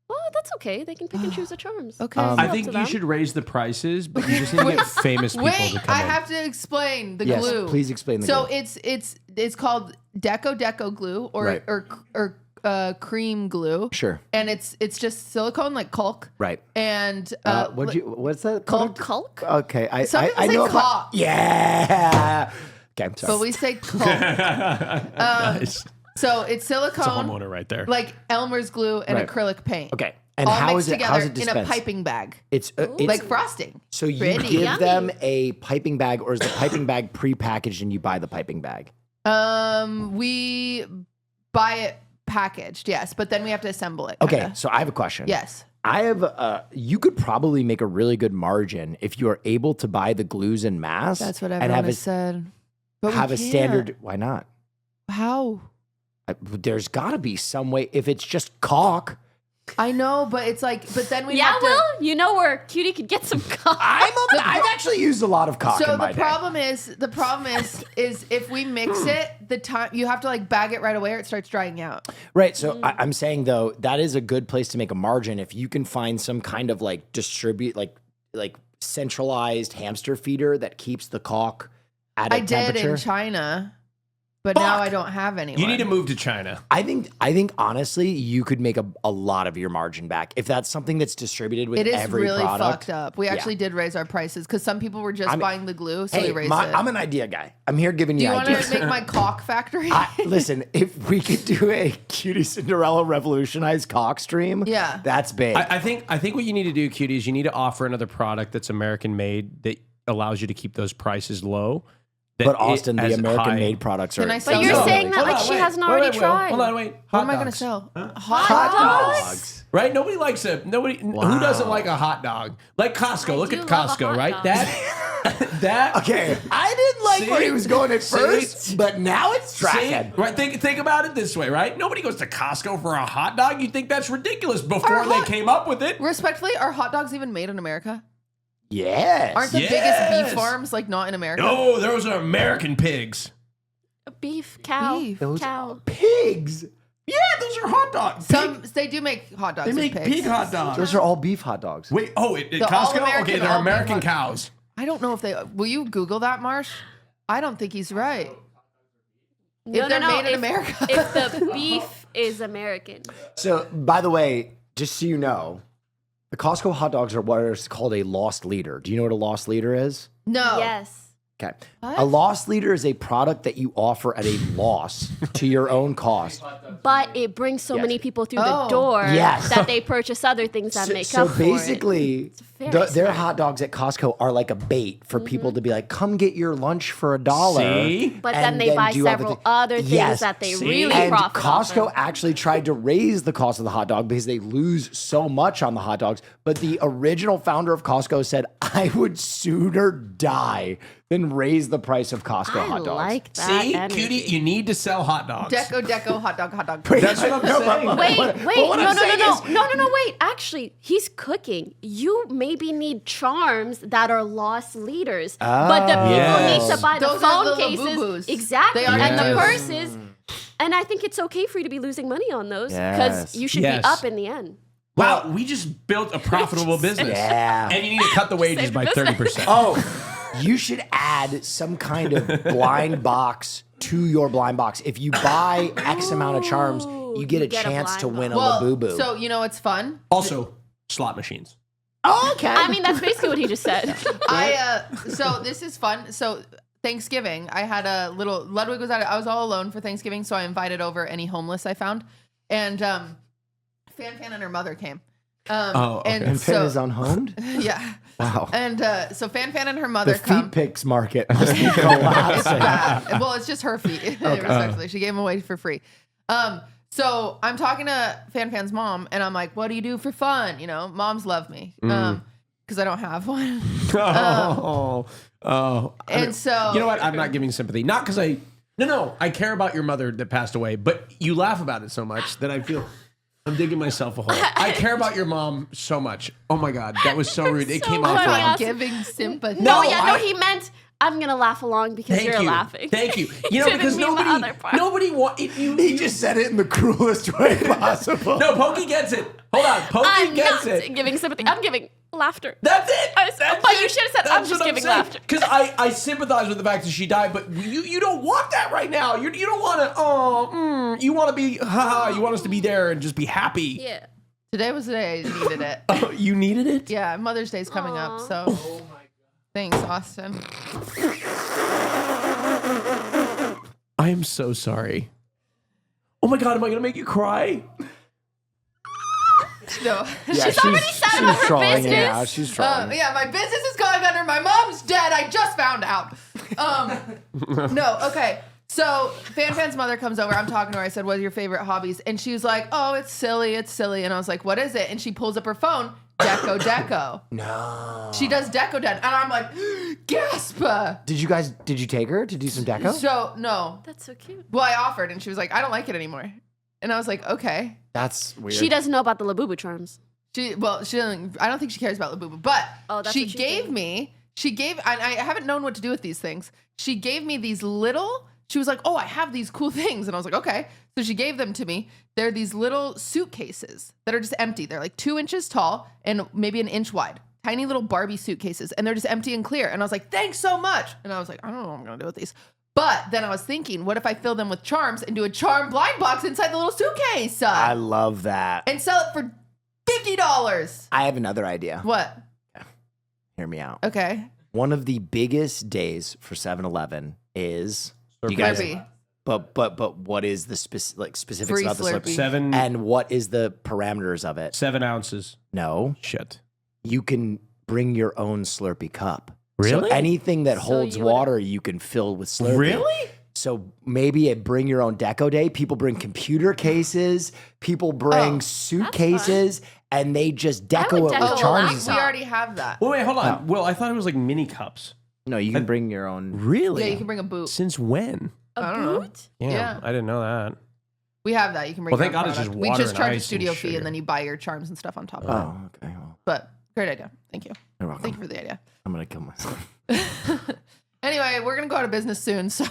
Oh, that's okay. They can pick and choose the charms. Okay. It's I up think to you them. should raise the prices, but you just need to get famous people Wait, to come I in. have to explain the Yes, glue. please explain the so glue. it's called Deco glue or Right. or cream glue. Sure. And it's just silicone like caulk. Right. And What's that Caulk? called? Caulk? Okay, I Some people I say know about- caulk. Yeah. Okay, I'm sorry. but we say caulk. Nice. So it's silicone, It's a homeowner right there. like Elmer's glue and Right. acrylic paint. Okay, and all how mixed is it? together How's it in a dispensed? piping bag, It's like frosting. so you Pretty give yummy. them a piping bag, or is the piping bag prepackaged and you buy the piping bag? We buy it packaged, yes, but then we have to assemble it. Okay, kinda. so I have a question. Yes. I have. You could probably make a really good margin if you are able to buy the glues in mass. That's what and everyone have has a, said. But we have a can't. standard. Why not? How? There's got to be some way. If it's just caulk, I know, but it's like, but then we Yeah, have to. Will, you know where Cutie could get some caulk. I've actually used a lot of caulk So in my the day. problem is if we mix it, the time you have to like bag it right away or it starts drying out. Right. So I'm saying though that is a good place to make a margin if you can find some kind of like like centralized hamster feeder that keeps the caulk at a I did temperature. in China, but now I don't have any. You need to move to China. I think honestly you could make a lot of your margin back if that's something that's distributed with It is every really product. fucked up. We actually did raise our prices because some people were just buying the glue, so we raised it. I'm an idea guy. I'm here giving Do you you want ideas. to make my caulk factory? Listen, if we could do a Cutie Cinderella revolutionized caulk stream, Yeah. that's big. I think what you need to do, Cutie, is you need to offer another product that's American made that allows you to keep those prices low. that but it Austin, the has American high- made products are. Can I But sell you're No. saying that Hold like on, she wait. hasn't Wait, already wait, Will. tried. Hold on, wait. What am I going to sell? hot dogs. Right? Nobody likes a nobody. Who doesn't like a hot dog? Like Costco. Look do at love a Costco, hot right? dog. That. Okay, I didn't like See? where he was going at See? first, but now it's See? tracking. Right? Think about it this way, right? Nobody goes to Costco for a hot dog. You think that's ridiculous before they came up with it. Respectfully, are hot dogs even made in America? Yes. Aren't the biggest Yes. beef farms like not in America? No, those are American pigs. Beef, cow, Beef. those cow. pigs? Yeah, those are hot dogs. They do make hot dogs. They make with pigs. pig hot dogs. Those are all beef hot dogs. Wait, at The Costco? all-American, Okay, they're all-beef American hot- cows. I don't know if they. Will you Google that, Marsh? I don't think he's right. No, If they're made in if, America. if the beef is American. So, by the way, just so you know, the Costco hot dogs are what is called a lost leader. Do you know what a lost leader is? No. Yes. Okay. What? A loss leader is a product that you offer at a loss to your own cost. But it brings so many people through the Oh. door Yes. that they purchase other things that make So up for it. basically, very their smart. hot dogs at Costco are like a bait for people to be like, come get your lunch for $1. See? But and then they buy do several other things Yes. that they See? really And profit off Costco of. actually tried to raise the cost of the hot dog because they lose so much on the hot dogs. But the original founder of Costco said, I would sooner die than raise the price of Costco I hot dogs. like that. See, energy. cutie, you need to sell hot dogs. Deco, hot dog. That's what I'm saying. Wait, what I'm saying is- no, wait. Actually, he's cooking. You maybe need charms that are loss leaders. But the people Yes. need to buy the Those are phone the cases. Labubu's. Exactly. They are And the Yes. purses. And I think it's okay for you to be losing money on those because Yes. you should Yes. be up in the end. Wow, we just built a profitable business. Yeah. And you need to cut the wages Save by business. 30%. Oh, you should add some kind of blind box to your blind box. If you buy X amount of charms, you get a get a chance to blind win a Well, Labubu. so you know what's fun? Also, slot machines. okay. I mean, that's basically what he just said. So this is fun. So Thanksgiving, I had a little, Ludwig was I was all alone for Thanksgiving, so I invited over any homeless I found. And Fan and her mother came. okay. And and Finn so, is unhomed? yeah. Wow. And so Fan and her mother The come. feet pics market must be collapsing. Bad. Well, it's just her feet. Respectfully, she gave them away for free. So I'm talking to Fan's mom, and I'm like, "What do you do for fun?" You know, moms love me because I don't have one. And so You know what? I'm not giving sympathy. Not because I care about your mother that passed away, but you laugh about it so much that I feel I'm digging myself a hole. I care about your mom so much. Oh my God, that was so rude. It so came off funny. wrong. I'm giving sympathy. No, I- he meant I'm gonna laugh along because Thank you're you. laughing. Thank you. You know, Didn't because mean the nobody, other part. nobody want you. He just said it in the cruelest way possible. No, Pokey gets it. Hold on, Pokey I'm gets not it. giving sympathy. I'm giving laughter. That's it. But you should have said I'm just giving laughter. Because I sympathize with the fact that she died, but you don't want that right now. You don't want to. You want to be. You want us to be there and just be happy. Yeah. Today was the day I needed it. Oh, you needed it. Yeah, Mother's Day's coming up, so. Oh my God. Thanks, Austin. I am so sorry. Oh my God, am I gonna make you cry? No. Yeah, She's already sad about her trolling business. it out. She's trolling. Yeah, my business is going under. My mom's dead. I just found out. No, okay. So Fan's mother comes over. I'm talking to her. I said, "What are your favorite hobbies?" And she was like, "Oh, it's silly. It's silly." And I was like, "What is it?" And she pulls up her phone. Deco. No. She does Deco. And I'm like, gasp. Did you take her to do some deco? So no. That's so cute. Well, I offered, and she was like, "I don't like it anymore." And I was like, "Okay." That's weird. She doesn't know about the Labubu charms. She doesn't. I don't think she cares about Labubu, but Oh, that's she what she's gave doing. me. She gave. I haven't known what to do with these things. She gave me these little. She was like, "Oh, I have these cool things," and I was like, "Okay." So she gave them to me. They're these little suitcases that are just empty. They're like 2 inches tall and maybe an inch wide. Tiny little Barbie suitcases, and they're just empty and clear. And I was like, "Thanks so much." And I was like, "I don't know what I'm gonna do with these." But then I was thinking, what if I fill them with charms and do a charm blind box inside the little suitcase I love that. and sell it for $50? I have another idea. What? Hear me out. Okay. One of the biggest days for 7-Eleven is you guys. Slurpee. But what is the specifics Free about the Slurpee. Slurpee? And what is the parameters of it? 7 ounces. No, Shit. you can bring your own Slurpee cup. Really? So anything that So holds you would- water, you can fill with Slurpee. Really? So maybe at Bring Your Own Deco Day, people bring computer cases, people bring suitcases, and they just deco would it with deco a charms we inside. already have that. Wait, hold on. Well, I thought it was like mini cups. No, you can bring your own. Really? Yeah, you can bring a boot. Since when? A I don't know. boot? Yeah. I didn't know that. We have that. You can bring. Well, your thank own God it's just product. We water just and charge a ice studio and fee, sugar. and then you buy your charms and stuff on top of it. Oh, okay. Well, But great idea. Thank you. you're welcome. Thank you for the idea. I'm gonna kill myself. Anyway, we're gonna go out of business soon, so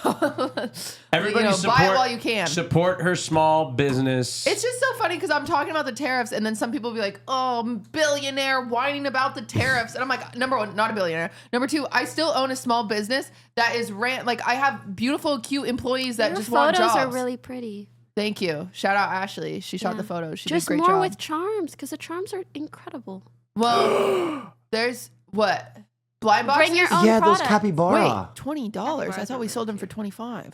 Everybody support, buy it while you can. Support her small business. It's just so funny because I'm talking about the tariffs, and then some people will be like, "Oh, I'm a billionaire whining about the tariffs," and I'm like, number one, not a billionaire. Number two, I still own a small business that is like I have beautiful, cute employees that Your just want photos jobs. are really pretty. Thank you. Shout out Ashley. She shot Yeah. the photos. She Just did a great more job. with charms, because the charms are incredible. Well, there's what blind boxes. Bring your own Yeah, those product. capybara. Wait, $20. I thought we sold them for $25.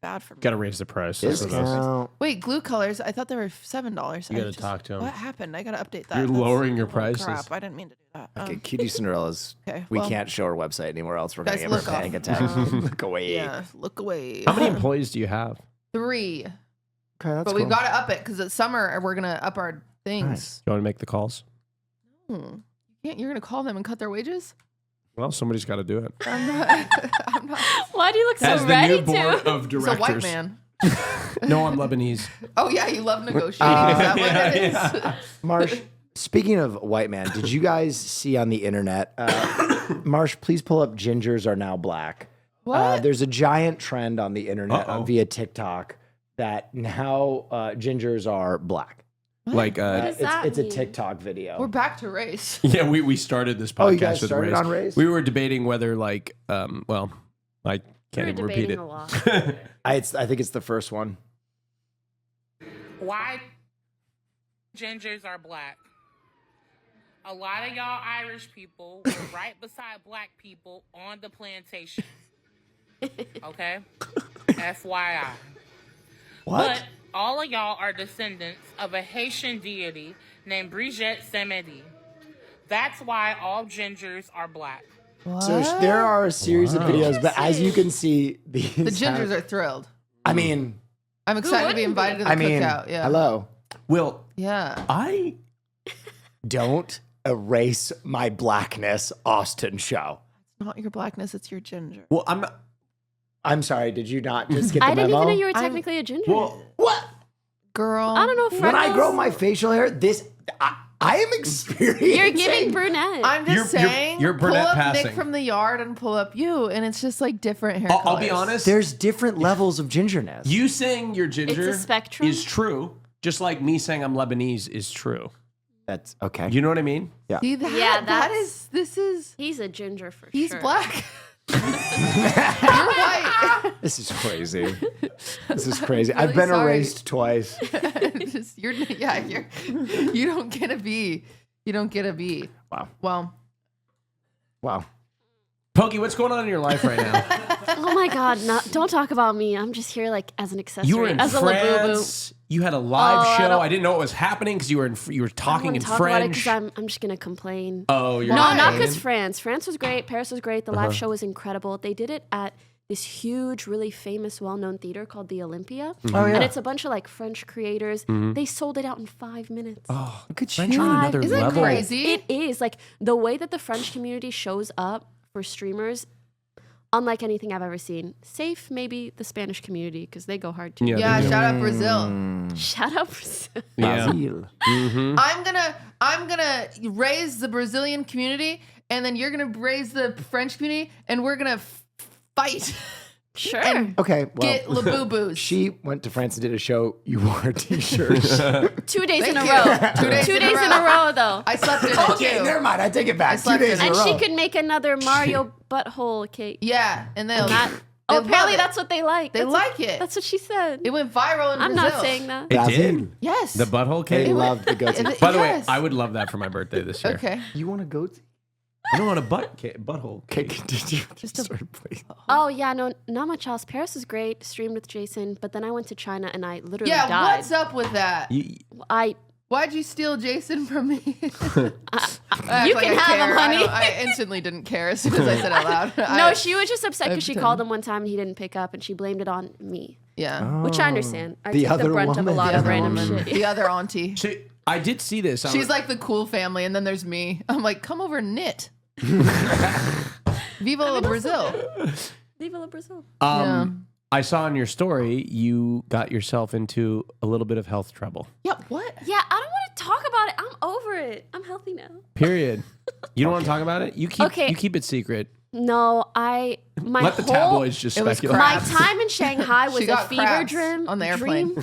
Bad for me. Gotta raise the price. That's what it is. Discount. Wait, glue colors. I thought they were $7. You gotta talk to 'em. What happened? I gotta update that. You're That's- lowering your oh, prices. Crap! I didn't mean to do that. Okay, Cutie Cinderella's. Okay, We well- can't show her website anywhere else. We're gonna Guys, give her a look off. panic attack. Look away. Yeah, look away. How many employees do you have? 3. Okay, that's But cool. we've got to up it because it's summer and we're gonna up our things. Nice. You want to make the calls? You You're gonna call them and cut their wages? Well, somebody's got to do it. I'm not. Why do you look so As the ready new board to? of He's directors. a white man. No, I'm Lebanese. Oh yeah, you love negotiating. Is that what it is? Marsh, speaking of white man, did you guys see on the internet? Marsh, please pull up "Gingers are now black." What? There's a giant trend on the internet via TikTok that now gingers are black. Like, does that It's a mean? TikTok video. We're back to race. yeah, we started this podcast Oh, you guys with started race. on race? We were debating whether, like, well, I We can't were even repeat debating it. a lot. I think it's the first one. Why gingers are black? A lot of y'all Irish people were right beside black people on the plantation. Okay? FYI. What? But all of y'all are descendants of a Haitian deity named Brigitte Samedi. That's why all gingers are black. So there are a series of videos, but as you can see, The gingers are thrilled. I mean, I'm excited to be wouldn't be? invited to the cookout. Yeah. hello. Will, Yeah. I Don't erase my blackness, Austin Show. It's not your blackness, it's your ginger. well, I'm not. I'm sorry, did you not just get the I didn't memo? even know you were technically a ginger. Well, What? Girl. I don't know. When I freckles. grow my facial hair, I am experiencing. You're giving brunette. I'm just You're saying, brunette pull up passing. Nick from the yard and pull up you, and it's just like different hair I'll be colors. honest. There's different levels of gingerness. You saying you're ginger spectrum. is true, just like me saying I'm Lebanese is true. That's okay. You know what I mean? See that? Yeah, This is, He's a ginger for he's sure. black. You're white. This is crazy. This is crazy. Really I've been sorry. erased twice. You don't get a B. You don't get a B. Wow. Well, Wow. Pokey, what's going on in your life right now? Oh my God! Don't talk about me. I'm just here like as an accessory, You were in as a labubu. France. You had a live Oh, I show. don't- I didn't know what was happening because you were talking in talk about it French. because I'm just gonna complain. Oh, you're No, Why? not because France. France was great. Paris was great. The Uh-huh. live show was incredible. They did it at this huge, really famous, well-known theater called the Olympia. Mm-hmm. Oh, yeah. And it's a bunch of like French creators. They sold it out in 5 minutes. Oh, Look at French you. on another isn't it level. crazy? It is like the way that the French community shows up for streamers, unlike anything I've ever seen. Safe, maybe the Spanish community because they go hard too. Yeah, yeah. they do. Shout out Brazil. Shout out Brazil. Yeah. Brazil. I'm gonna raise the Brazilian community, and then you're gonna raise the French community, and we're gonna fight. Sure. Okay, well, Get labubus. she went to France and did a show. You wore a t-shirt. 2 days in a Thank row. you. 2 days in a row, though. I slept in it Okay, too. never mind. I take it back. 2 slept days in in it. a And row. she could make another Mario butthole cake. Yeah, and they'll. Not, they oh, love apparently it. that's what they like. They That's like it. That's what she said. It went viral in I'm Brazil. not saying that. It Brazil. did. Yes. The butthole They cake. love the goatee. By the way, Yes. I would love that for my birthday this year. Okay. You want a goatee? I don't want a butthole Okay, cake. continue. Just a- Sorry, please. Oh, yeah, no, not much else. Paris was great. Streamed with Jason, but then I went to China and I literally Yeah. died. What's up with that? I Why'd you steal Jason from me? You can have him, honey. I instantly didn't care as soon as I said it out loud. No, she was just upset because she I've called done- him one time and he didn't pick up and she blamed it on me, Yeah. which I understand. I The take the other brunt of woman. a lot The of other random woman. shit. The other auntie. I did see this. She's like the cool family, and then there's me. I'm like, come over and knit. Viva la Brazil. Viva la Brazil. I saw in your story you got yourself into a little bit of health trouble. Yeah, what? Yeah, I don't want to talk about it. I'm over it. I'm healthy now. Period. You don't want to talk about it? You keep it secret. No, my Let the whole tabloids just It was speculate. my crabs. time in Shanghai was She a got fever crabs dream on the airplane.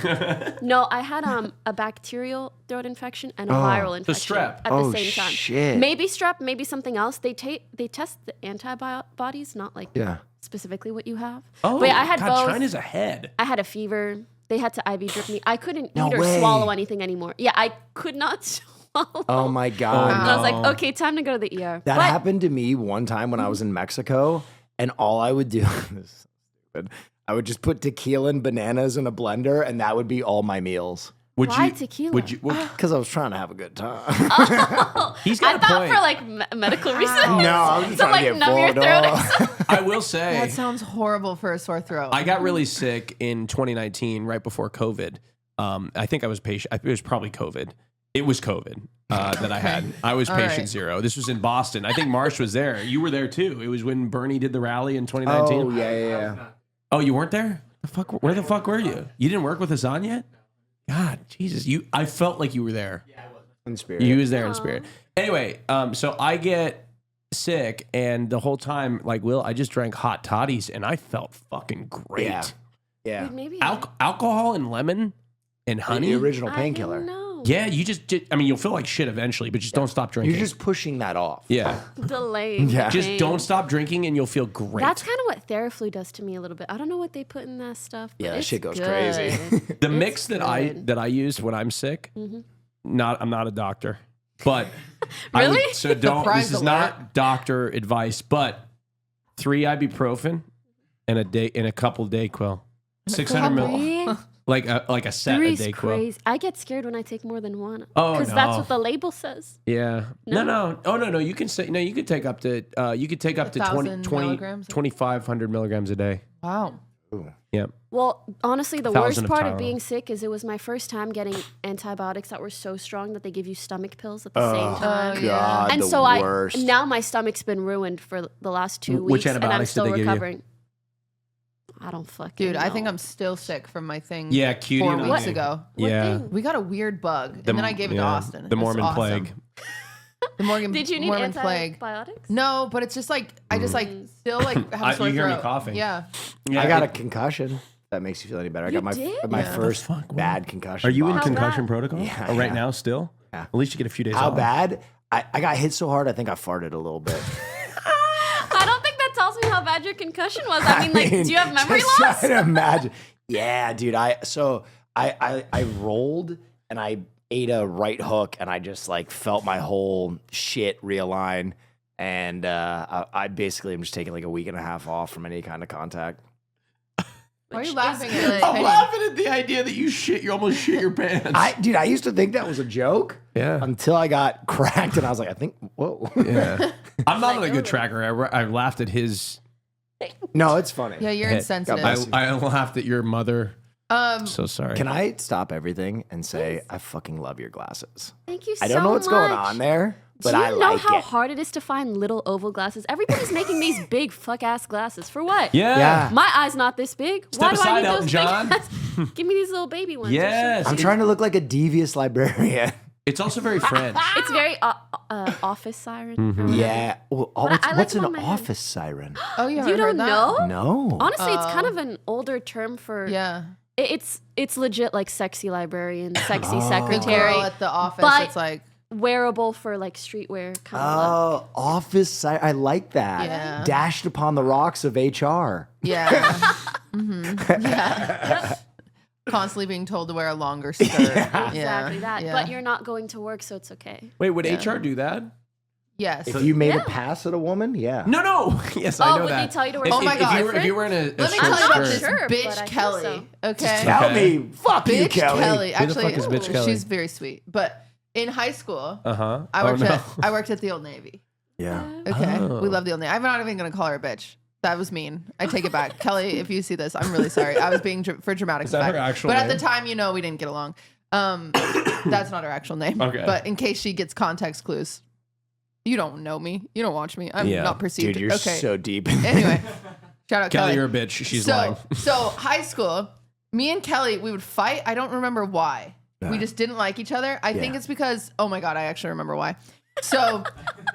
No, I had a bacterial throat infection and a viral infection strep. at Oh, the same time. shit. Maybe strep, maybe something else. They test the antibodies, not like Yeah. specifically what you have. Oh, but yeah, I had God, both. China's ahead. I had a fever. They had to IV drip me. I couldn't No eat or way. swallow anything anymore. Yeah, I could not swallow. Oh my God. And I was no. like, okay, time to go to the ER. That But happened to me one time when I was in Mexico, and all I would do, this is so stupid, I would just put tequila and bananas in a blender, and that would be all my meals. Would Why you, tequila? Would you? Well, Because I was trying to have a good time. he's I got a thought point. for like medical reasons. No, I was just So, trying to like, get numb your full. throat or dog. something. I will say, That sounds horrible for a sore throat. I got really sick in 2019, right before COVID. I think I was patient. It was probably COVID, It was COVID that I had. I was patient zero. This was in Boston. I think Marsh was there. You were there too. It was when Bernie did the rally in 2019. Oh, yeah. Oh, you weren't there? Where the fuck were you? You didn't work with Hasan yet? God, Jesus. I felt like you were there. Yeah, I was. In spirit. You was there in spirit. Anyway, so I get sick, and the whole time, like, Will, I just drank hot toddies, and I felt fucking great. Yeah. Wait, maybe Alcohol and lemon and honey. The original I painkiller. don't know. Yeah, you just, I mean, you'll feel like shit eventually, but just don't stop drinking. You're just pushing that off. Yeah. Delaying. Yeah. Just pain. don't stop drinking and you'll feel great. That's kind of what Theraflu does to me a little bit. I don't know what they put in that stuff. But Yeah, that it's shit goes good. crazy. the mix that good. I use when I'm sick. Mm-hmm. I'm not a doctor, but Really? so don't. Surprise This is alert. not doctor advice, but 3 ibuprofen and a couple Dayquil, 600 mil, Three? like a set of Three's Dayquil. crazy. I get scared when I take more than one. Oh, Because no. that's what the label says. Yeah. No? No. Oh no. You can say no. You could take up to 1,000 milligrams? 2,500 milligrams a day. Wow. Yeah. Well, honestly, the 1,000 worst of part Tylenol. of being sick is it was my first time getting antibiotics that were so strong that they give you stomach pills at the same time. Oh, yeah. God, And the so worst. now my stomach's been ruined for the last 2 Which weeks, and I'm antibiotics did still they give you? recovering. I don't fucking Dude, I think know. I'm still sick from my thing Yeah, cutie 4 and I weeks knew. ago. What Yeah. thing? We got a weird bug, and then I gave it to Austin. The It was Mormon awesome. plague. The Morgan. Did you need Mormon plague? antibiotics? No, but it's just like I just like still like have a sore You hear me throat. coughing. Yeah. Yeah, I got a concussion. If that makes you feel any better. I You got my did? my Yeah. first What the fuck? bad concussion. Are you in How concussion bad? protocol? Yeah, Oh, right yeah. now still? Yeah. At least you get a few days How off. bad? I got hit so hard, I think I farted a little bit. I don't think that tells me how bad your concussion was. I mean, like, do you have memory just loss? Trying to imagine. Yeah, dude. I rolled and I ate a right hook and I just like felt my whole shit realign. And I basically am just taking like a week and a half off from any kind of contact. Why are you Which laughing is at good. this? I'm Hey. laughing at the idea that you almost shit your pants. Dude, I used to think that was a joke. Yeah. Until I got cracked and I was like, I think, whoa. Yeah. I'm not a good oh. tracker. I laughed at his. No, it's funny. Yeah, you're Hey, insensitive. God bless you. I laughed at your mother. So sorry. Can I stop everything and say I fucking love your glasses? Thank you so I don't know what's going much. on there, but Do you I know like how it. hard it is to find little oval glasses? Everybody's making these big fuck ass glasses. For what? Yeah. Yeah. My eye's not this big. Why do I aside, need Elton those John. big ones? Give me these little baby ones. Yes. I'm trying to look like a devious librarian. It's also very French. It's very office siren. Mm-hmm. or whatever. Yeah. Well, I like what's them an on my head. office siren? Oh, you You haven't don't heard that? know? No. Honestly, it's kind of an older term for. Yeah. It's legit like sexy librarian, sexy The secretary, girl at the office. But- It's like wearable for like streetwear kind of look. Oh, office siren. I like that. Yeah. Dashed upon the rocks of HR. yeah. Yeah. Constantly being told to wear a longer skirt. Yeah. Exactly that. Yeah. But you're not going to work, so it's okay. Wait, would HR do that? Yes. If you made Yeah. a pass at a woman, yeah. No. Yes, I Oh, know would they that. tell you to wear If- Oh my if God. If you were in a Let me short tell you about not this skirt- sure, but I bitch think Kelly. so. Okay. Tell Okay. me. Fuck you, Bitch Kelly. Kelly. Who the Actually, fuck is Bitch Kelly? she's very sweet. But in high school, Uh-huh. I worked at the Old Navy. Yeah. Okay. Oh. We love the Old Navy. I'm not even going to call her a bitch. That was mean. I take it back. Kelly, if you see this, I'm really sorry. I was being for dramatic Is that her effect. actual But at name? the time, we didn't get along. That's not her actual name. Okay. But in case she gets context clues, you don't know me. You don't watch me. I'm Yeah. not perceived. Dude, you're okay. so deep. Anyway, shout out Kelly, Kelly. you're a bitch. She's so, lying. So high school, me and Kelly, we would fight. I don't remember why. We just didn't like each other. I think Yeah. it's because, oh my God, I actually remember why. So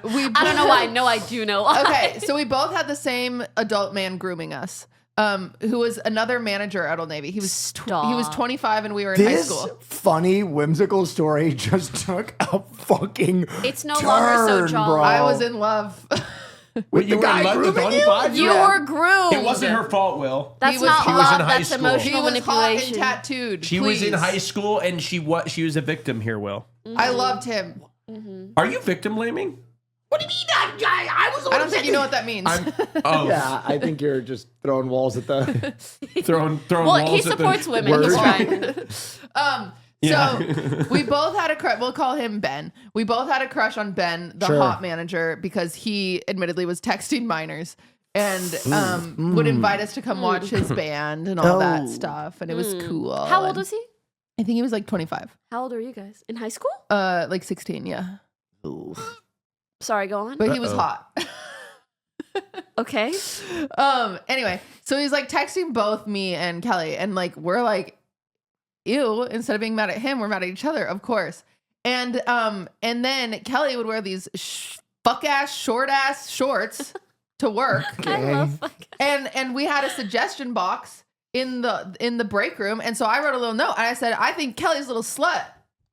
we I don't know why. No, I do know why. Okay, so we both had the same adult man grooming us, who was another manager at Old Navy. He was he was Stop. 25 and we were in high This school. funny, whimsical story just took a fucking It's no longer so turn, jolly. bro. I was in love. with the guy grooming you? 25? You Yeah. were groomed. It wasn't her fault, Will. That's He was not hot. She was in love. high That's school. emotional He was hot and manipulation. tattooed. She was in please. high school and she was a victim here, Will. I loved him. Are you victim blaming? What do you mean? I was. I don't think you know what that means. Oh, Yeah, I think you're just throwing walls at the. throwing Well, walls he at the supports women. He's Word. trying. So we both had a crush. We'll call him Ben. We both had a crush on Ben, the Sure. hot manager, because he admittedly was texting minors and would invite us to come watch his band and all that Oh. stuff. And it was cool. How old And was he? I think he was like 25. How old are you guys? In high school? Like 16, yeah. Sorry, go on. But he was hot. Okay. Anyway, so he's like texting both me and Kelly, and like we're like, ew, instead of being mad at him, we're mad at each other, of course. And then Kelly would wear these short ass shorts to work. I love fuck. And we had a suggestion box in the break room, and so I wrote a little note and I said, I think Kelly's a little slut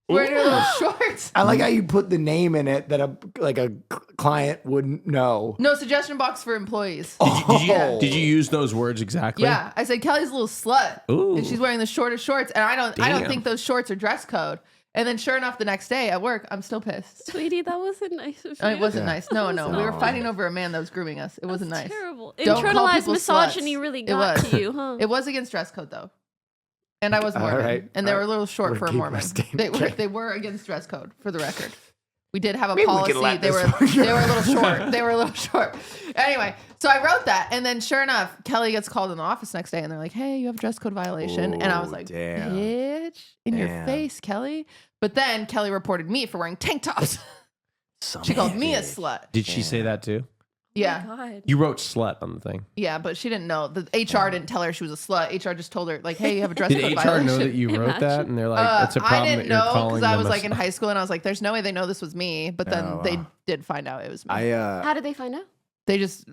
wearing her little shorts. I like how you put the name in it that a client wouldn't know. No, suggestion box for employees. Did you use those words exactly? Yeah, I said Kelly's a little slut, Ooh. and she's wearing the shortest shorts, and I don't Damn. think those shorts are dress code. And then, sure enough, the next day at work, I'm still pissed. Sweetie, that wasn't nice of you. It wasn't nice. No, we were No. fighting over a man that was grooming us. It wasn't nice. Terrible. Don't call Internalized people misogyny sluts. really It got was. to you, huh? It was against dress code though, and I was Mormon, right. and they All were a little short We're for a keeping Mormon. our staying They were okay. against dress code, for the record. We did have a Maybe we policy. can let They this were one they go. were a little short. They were a little short. Anyway, so I wrote that, and then sure enough, Kelly gets called in the office next day, and they're like, "Hey, you have a dress code violation," and I was Oh, like, damn. "Bitch, in your Damn. face, Kelly." But then Kelly reported me for wearing tank tops. She called me a slut. Did she say that too? Yeah. Oh my God. You wrote slut on the thing. Yeah, but she didn't know. The HR didn't tell her she was a slut. HR just told her, like, hey, you have a dress Did code HR violation. know that you wrote that? And they're like, that's a problem I that didn't you're know calling because I them was a like in slut. high school, and I was like, there's no way they know this was me. But then they did find out it was me. How did they find out? They just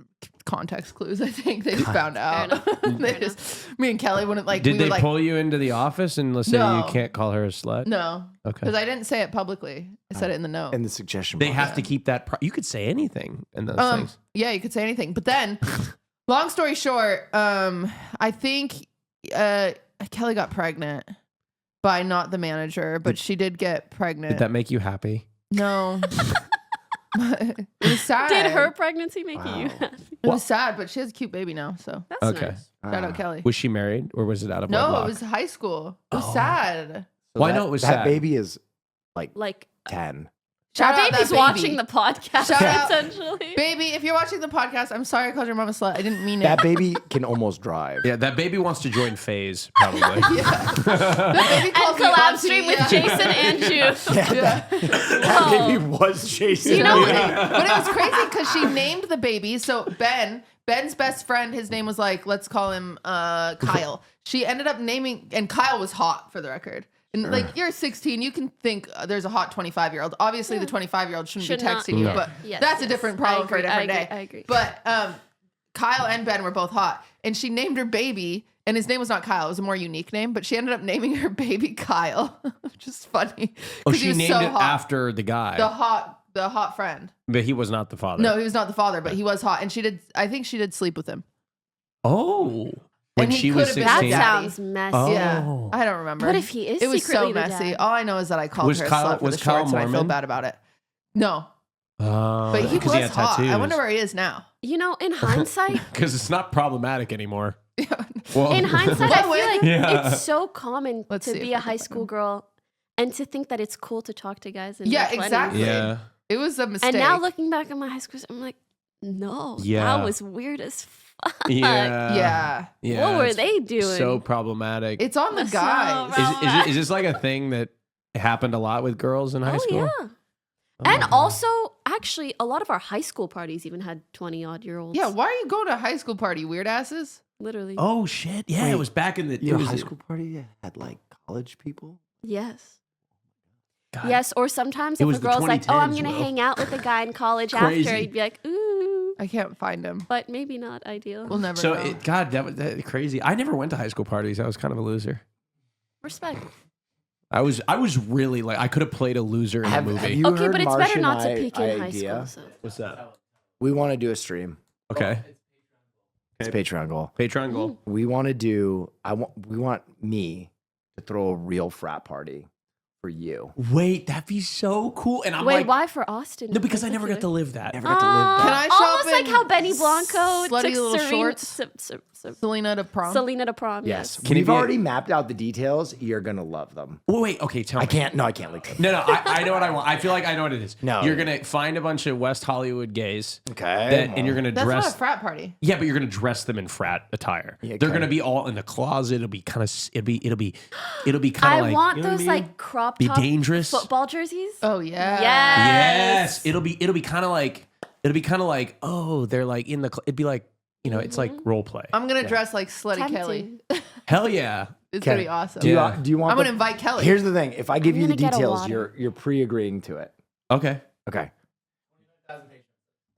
context clues. I think they just found out. enough. They Fair just me and Kelly wouldn't like. Did we they would, like, pull you into the office and say No. you can't call her a slut? No, Okay. because I didn't say it publicly. I said it in the note. In the suggestion They box. have to keep that. You could say anything in those things. Yeah, you could say anything. But then, long story short, I think Kelly got pregnant by not the manager, but she did get pregnant. Did that make you happy? No. It was sad. Did her pregnancy make you happy? It was sad, but she has a cute baby now. So That's Okay. nice. shout out Kelly. Was she married or was it out of No, wedlock? it was high school. It was Oh. sad. So Well, I know it was that sad. baby is Like, 10. Shout that out baby's that baby. watching the podcast, Shout out- essentially. Baby, if you're watching the podcast, I'm sorry I called your mom a slut. I didn't mean it. That baby can almost drive. Yeah, that baby wants to join Phase, probably. That baby And calls me collab auntie, stream with yeah. Jason and Juice. Yeah. That baby was chasing You know, me. but it was crazy because she named the baby. So Ben's best friend, his name was like, let's call him Kyle. She ended up naming, and Kyle was hot for the record. And like, you're 16, you can think there's a hot 25-year-old. Obviously, the 25-year-old shouldn't Should be not- texting you, No. but Yes, that's a yes. different problem for a different day. I agree. But Kyle and Ben were both hot, and she named her baby, and his name was not Kyle. It was a more unique name, but she ended up naming her baby Kyle, which is funny. Oh, 'cause she he was named so it hot. after the guy. the hot friend. But he was not the father. No, he was not the father, but he was hot, and I think she did sleep with him. Oh. When And he she was could have been 16. That daddy. sounds messy. Oh. Yeah, I don't remember. What if he is It was so secretly the messy. dad? All I know is that I called Was her Kyle- a slut for was the Kyle shorts, and I feel Mormon? bad about it. No, But but he was had hot. I tattoos. wonder where he is now. You know, in hindsight, Because it's not problematic anymore. Well, in hindsight, I feel like Yeah. it's so common Let's to see be if a I can high find school him. girl and to think that it's cool to talk to guys in Yeah, their 20s. exactly. yeah. It was a mistake. And now looking back on my high school, I'm like, no, Yeah. that was weird as fuck. Yeah. yeah, What were it's they doing? So problematic. it's on the So guys. bad. Is this like a thing that happened a lot with girls in high school? Yeah. And also, actually, a lot of our high school parties even had 20-odd-year-olds. Yeah, why are you going to a high school party, weird asses? Literally. Oh shit! Yeah, Wait, it was back in the. Your it was high school party that had like college people? Yes. God. Yes, or sometimes It if was a the girl's like, oh, I'm 2010s, going to bro. hang out with a guy in college Crazy. after, you'd be like, ooh. I can't find him. But maybe not ideal. We'll never So, know. God, that was crazy. I never went to high school parties. I was kind of a loser. Respect. I was really like I could have played a loser in a movie. Have you Okay, heard but it's Marsha better and not to I peak in high idea? school. So. What's that? We want to do a stream. Okay, It's Patreon goal. Patreon goal. We want to do. We want me to throw a real frat party for you. Wait, that'd be so cool. And I'm Wait, like, why for Austin? no, because I in never got to particular? live that. Never got to live Can that. I show Almost up like in- how Benny Blanco slutty took little shorts. Selena to prom. Selena to prom. Yes. Can you We've be a- already mapped out the details. You're going to love them. Wait, okay, tell me. I can't leak them. No, I know what I want. I feel like I know what it is. No. You're going to find a bunch of West Hollywood gays. Okay. And you're going to That's dress. not a frat party. Yeah, but you're going to dress them in frat attire. Yeah, They're okay. going to be all in the closet. It'll be kind of it'll be kind I of like want you know what I those mean? like crop Be top dangerous. football jerseys. Oh yeah. Yes. Yes, it'll be kind of like oh, they're like in the it'd be like, you know, it's like role play. I'm gonna dress like Slutty Kelly. Tempting. Hell yeah. It's Okay. gonna be awesome. Yeah. Do you want I'm gonna invite Kelly. Here's the thing. If I give I'm you the gonna get a details, water. you're pre-agreeing to it. Okay. Okay.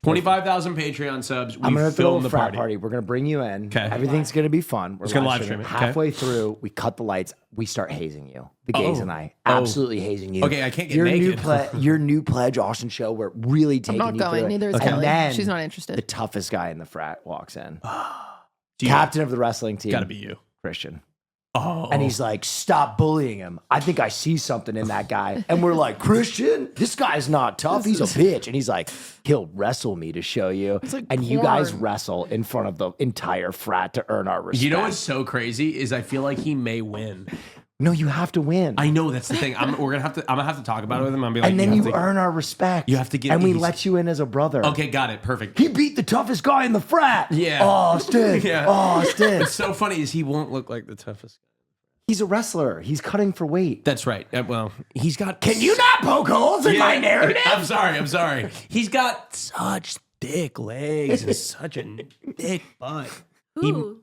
25,000 Patreon subs. I'm We going to throw filmed a the frat party. party. We're going to bring you in. Okay. Everything's going to be fun. We're Just gonna live stream it, okay. Halfway through, we cut the lights. We start hazing you. The gays Oh. and I. Oh. Absolutely hazing you. Okay, I can't get your naked. Your new pledge, Austin show. We're really I'm taking not you going. through it. Neither is And Kelly. then She's not the interested. toughest guy in the frat walks in. Dude, Captain of the wrestling team. Gotta be you. Christian. Oh. And he's like, stop bullying him. I think I see something in that guy. And we're like, Christian, this guy's not tough. He's a bitch. And he's like, he'll wrestle me to show you. like and you guys porn. wrestle in front of the entire frat to earn our respect. You know what's so crazy is I feel like he may win. No, you have to win. I know that's the thing. I'm gonna have to talk about it with him. I'm gonna be like, and then have you to- earn our respect. You have to get- And we he's- let you in as a brother. Okay, got it. Perfect. He beat the toughest guy in the frat. Yeah. Austin. Yeah. Austin. What's so funny is he won't look like the toughest guy. He's a wrestler. He's cutting for weight. That's right. Well, he's got. Can you not poke holes in my narrative? I'm sorry. He's got such thick legs and such a thick butt. Ooh.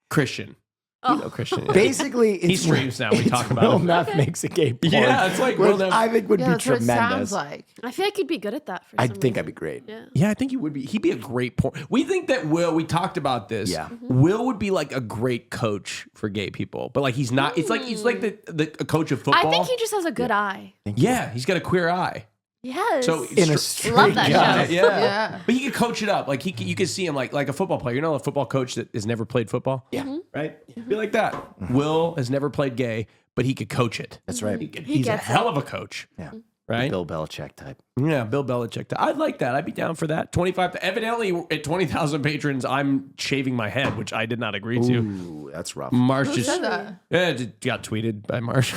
Christian. Oh. You know Christian. yeah. Basically, it's He streams now. We it's talk about Will him. Neff makes a gay porn. Yeah, it's like which Will Neff- I think would Yeah, be that's what it tremendous. sounds like. I feel like you'd be good at that. For I some think I'd reason. be great. Yeah. Yeah, I think he would be. He'd be a great porn. We think that Will. We talked about this. Yeah. Will would be like a great coach for gay people, but like he's not. It's like he's like the a coach of football. I think he just has a good eye. Yeah, he's got a queer eye. Yes. So In a str- straight Love that guy. show. Yeah. Yeah. But he could coach it up. Like you could see him like a football player. You know, a football coach that has never played football. Yeah. Right. Be like that. Will has never played gay, but he could coach it. That's right. He's a gets hell of a coach. Yeah. Right. Bill Belichick type. Yeah, Bill Belichick. I'd like that. I'd be down for that. 25. Evidently, at 20,000 patrons, I'm shaving my head, which I did not agree to. Ooh, that's rough. Marsh Who just said that? yeah, it got tweeted by Marsh.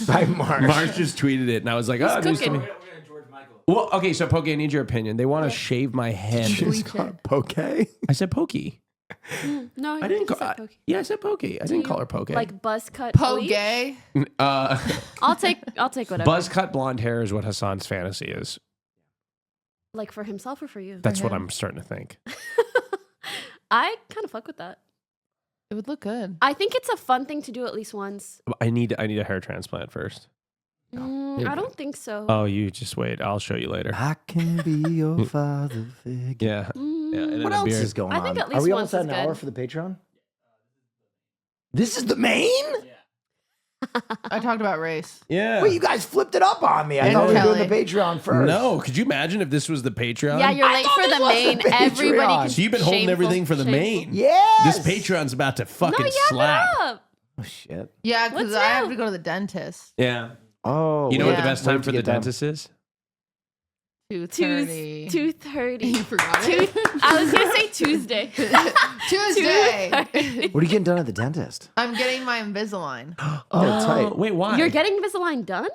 By Marsh. Marsh just tweeted it, and I was like, oh, news to cooking. me. Well, okay, so Pokey, I need your opinion. They want to shave my head. She's called Poke. I said Pokey. No, I didn't call. call it Yeah, I said Pokey. I didn't call her Poke. like buzz cut. Po bleach? gay. I'll take whatever. Buzz cut blonde hair is what Hassan's fantasy is. Like for himself or for you? That's what him. I'm starting to think. I kind of fuck with that. It would look good. I think it's a fun thing to do at least once. I need a hair transplant first. I don't think so. Oh, you just wait. I'll show you later. I can be your father figure. Yeah. Yeah. And What then a else beard. is going I on? think at Are least we once almost at is an hour good. for the Patreon? This is the main? I talked about race. Yeah. Well, you guys flipped it up on me. I And thought we were doing Kelly. the Patreon first. No, could you imagine if this was the Patreon? Yeah, you're I late thought for this the was main. the Patreon. Everybody can. So you've been holding Shameful, everything for the shameful. main. Yes. This Patreon's about to No, fucking yap slap. it up. Oh, shit. Yeah, because What's I have new? to go to the dentist. Yeah. Oh. You know what the Yeah. best time Wait for to the get done. dentist is? 2:30. 2:30. You forgot it. I was gonna say Tuesday. Tuesday. What are you getting done at the dentist? I'm getting my Invisalign. Oh, tight. Wait, why? You're getting Invisalign done?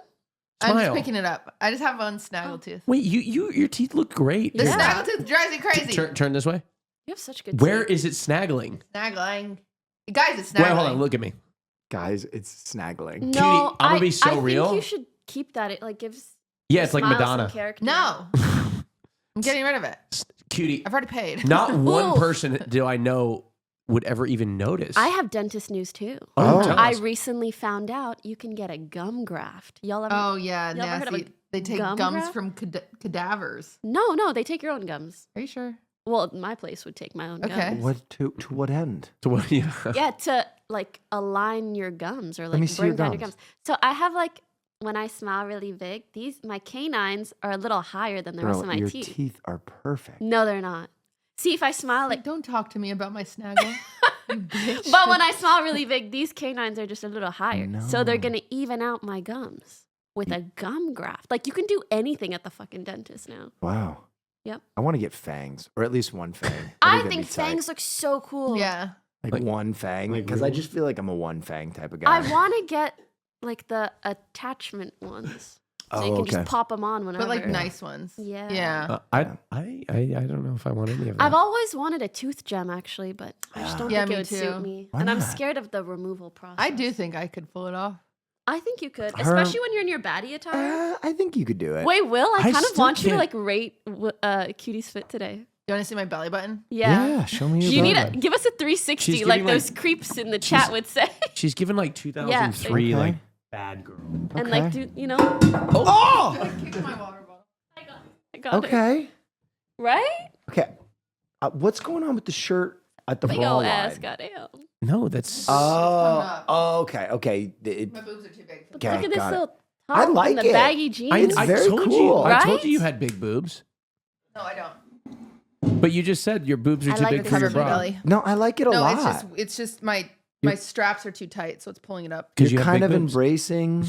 I'm Smile. just picking it up. I just have one snaggle tooth. Wait, your teeth look great. The Here, snaggle tooth drives me crazy. turn this way. You have such good. Where teeth. is it snaggling? Snaggling. Guys, it's snaggling. Wait, hold on. Look at me. Guys, it's snaggling. No, Cutie, I'm gonna be so I real. think you should keep that. It like gives. Yeah, it's like smile some Madonna. character. No. I'm getting rid of it. Cutie. I've already paid. Not one Ooh. person do I know would ever even notice. I have dentist news too. Oh, Oh. tell I us. recently found out you can get a gum graft. Y'all ever? Oh, yeah. You ever heard of a Nasty. They take gum gums graft? from cadavers. No, they take your own gums. Are you sure? Well, my place would take my own Okay. gums. What to what end? So what? Yeah. Yeah, to like align your gums or like me see bring your down your gums. gums. So I have like when I smile really big, my canines are a little higher than the rest of Girl, my your teeth. teeth are perfect. No, they're not. See, if I smile like, Don't talk to me about my snaggle. You bitch. but when I smile really big, these canines are just a little higher. So they're No. gonna even out my gums with a gum graft. Like you can do anything at the fucking dentist now. Wow. Yep. I want to get fangs, or at least one fang. I That'd be think tight. fangs look so cool. Yeah. like one fang, like because I real just feel like I'm a one fang type of guy. I want to get like the attachment ones. So you can just pop them on whenever. But like nice ones. Yeah. Yeah. I don't know if I want any of that. I've always wanted a tooth gem actually, but I just don't Yeah, think me it would too. suit me. Why And I'm not? scared of the removal process. I do think I could pull it off. I think you could, Her- especially when you're in your baddie attire. I think you could do it. Wait, Will, I I kind of still want you to can't- like rate Cutie's fit today. You want to see my belly button? Yeah. Show me your You need belly to button. give us a 360 She's like giving, those creeps in the chat would say. She's given like 2003 Okay. like bad girl. And like, Okay. do you know? Oh! I kicked my water bottle. I got it. Okay. Right? Okay. What's going on with the shirt at the Big bra ol' ass, line? goddamn. No, that's Oh, okay. Okay. My boobs are too big. But Okay, look at this got it. little top I like and the it. baggy jeans. It's very told cool. you. I told Right? you you had big boobs. No, I don't. But you just said your boobs are I too like big the for your Cover my bra. belly. No, I like it a No, lot. it's just my straps are too tight, so it's pulling it up. Because You're you have kind big of boobs. embracing.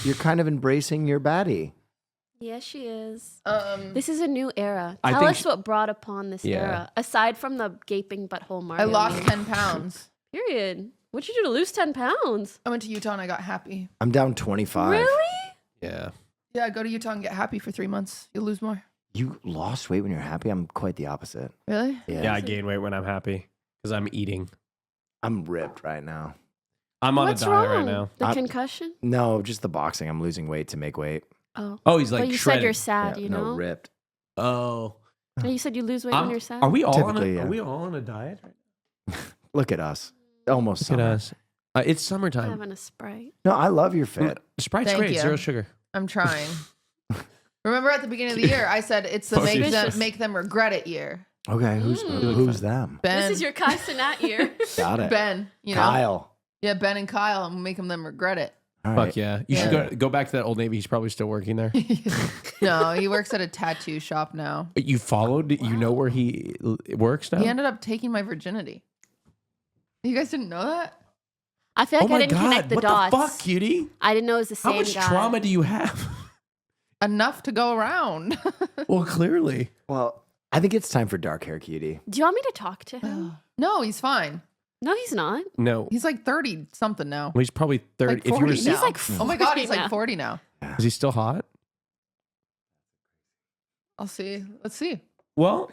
You're kind of embracing your baddie. Yes, she is. This This is a new era. I Tell think us what brought upon this Yeah. era, aside from the gaping butthole mark. I lost 10 pounds. Period. What'd you do to lose 10 pounds? I went to Utah and I got happy. I'm down 25. Really? Yeah. Yeah, go to Utah and get happy for 3 months. You'll lose more. You lost weight when you're happy? I'm quite the opposite. Really? Yeah, I gain weight when I'm happy because I'm eating. I'm ripped right now. I'm on What's a diet wrong? right now. The I- concussion? No, just the boxing. I'm losing weight to make weight. Oh. Oh, he's like But you shredded. said you're sad, Yeah, you no, know? ripped. Oh. And you said you lose weight when you're sad? Are we all on Typically, a, yeah. Are we all on a diet? Look at us. Almost Look at summer. us. It's summertime. having a Sprite? No, I love your fit. Sprite's Thank great. you. Zero sugar. I'm trying. Remember at the beginning of the year, I said it's the Suspicious. make them regret it year. Okay, who's them? Ben. This is your Kai Cenat year. Got it. Ben. You know? Kyle. Yeah, Ben and Kyle. I'm making them regret it. All Fuck right. yeah. You should go back to that Old Navy. He's probably still working there. No, he works at a tattoo shop now. You followed? You know where he works now? He ended up taking my virginity. You guys didn't know that? I feel like oh I my didn't God. connect the what dots. the fuck, cutie? I didn't know it was the same How much guy. trauma do you have? Enough to go around. Well, clearly. Well, I think it's time for dark hair cutie. Do you want me to talk to him? No, he's fine. No, he's not. No. He's like 30 something now. Well, he's probably 30. Like if you 40 were, now. He's like oh my God, he's 40 now. like 40 now. is he still hot? I'll see. Let's see. Well,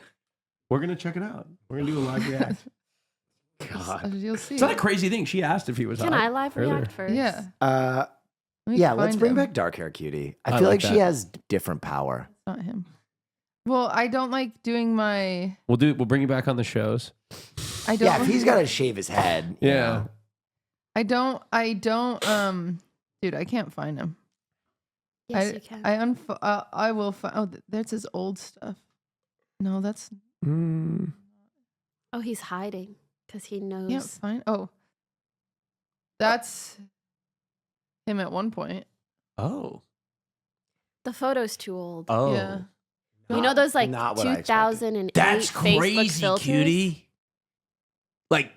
we're gonna check it out. We're gonna do a live react. God. You'll see. It's not a crazy thing. She asked if he was Can hot I live earlier. react first? Yeah. Uh, Let me yeah, let's find bring him. back dark hair cutie. I I feel like like she that. has different power. It's not him. Well, I don't like doing my. We'll bring you back on the shows. I don't. Yeah, if he's got to shave his head. you Yeah. know. I don't. Dude, I can't find him. Yes, you can. I will find. Oh, there's his old stuff. No, that's Mm. Oh, he's hiding because he knows. can't find. Oh, that's him at one point. Oh. The photo's too old. Oh. Yeah. You know those like Not what I expected. 2008 That's Facebook crazy, filters? cutie. Like,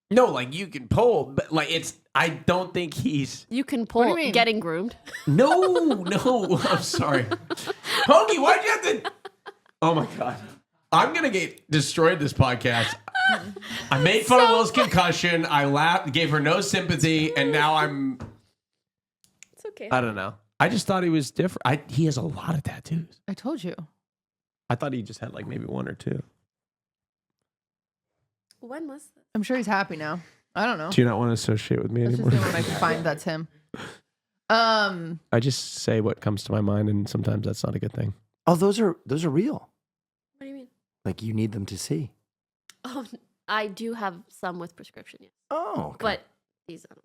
no, like you can pull, but like I don't think he's. You can do pull you mean? getting groomed. No, I'm sorry. Pokey, why'd you have to? Oh my God. I'm going to get destroyed this podcast. I made fun of Will's concussion. I laughed, gave her no sympathy, and now I'm. It's okay. I don't know. I just thought he was different. He has a lot of tattoos. I told you. I thought he just had like maybe one or two. When was this? I'm sure he's happy now. I don't know. Do you not want to associate with me That's just anymore? the one I can find. That's him. I just say what comes to my mind, and sometimes that's not a good thing. Oh, those are real. What do you mean? Like you need them to see. Oh, I do have some with prescription, yes. Oh, okay. But these I don't.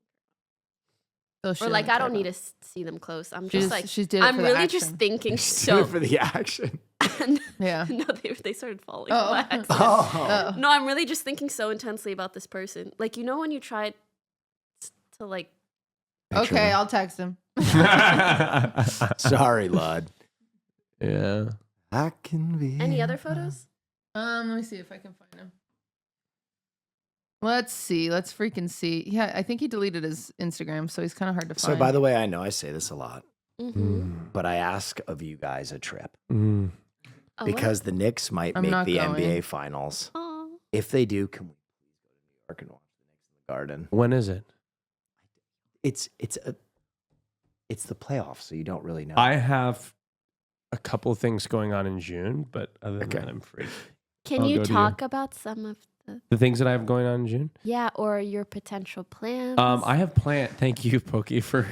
Oh, Or like I don't need to see them close. I'm just like she's did it I'm for the really action. just thinking Just do so. it for the action. Yeah. No, they started falling. Oh. by accident. Oh. No, I'm really just thinking so intensely about this person. Like you know when you try to like. Okay, I'll text him. Sorry, lud. Yeah. I can be. Any other photos? Let me see if I can find him. Let's see. Let's freaking see. Yeah, I think he deleted his Instagram, so he's kind of hard to find. So, by the way, I know I say this a lot, Mm-hmm. but I ask of you guys a trip. Mm. because the Knicks might I'm make not the going. NBA Finals. Oh. If they do, can we please go to New York and watch the Knicks in the Garden? When is it? It's the playoffs, so you don't really know. I have a couple of things going on in June, but other than Okay. that, I'm free. Can I'll you go to talk about some of the The things that I have going on in June? or your potential plans? I have planned. Thank you, Pokey, for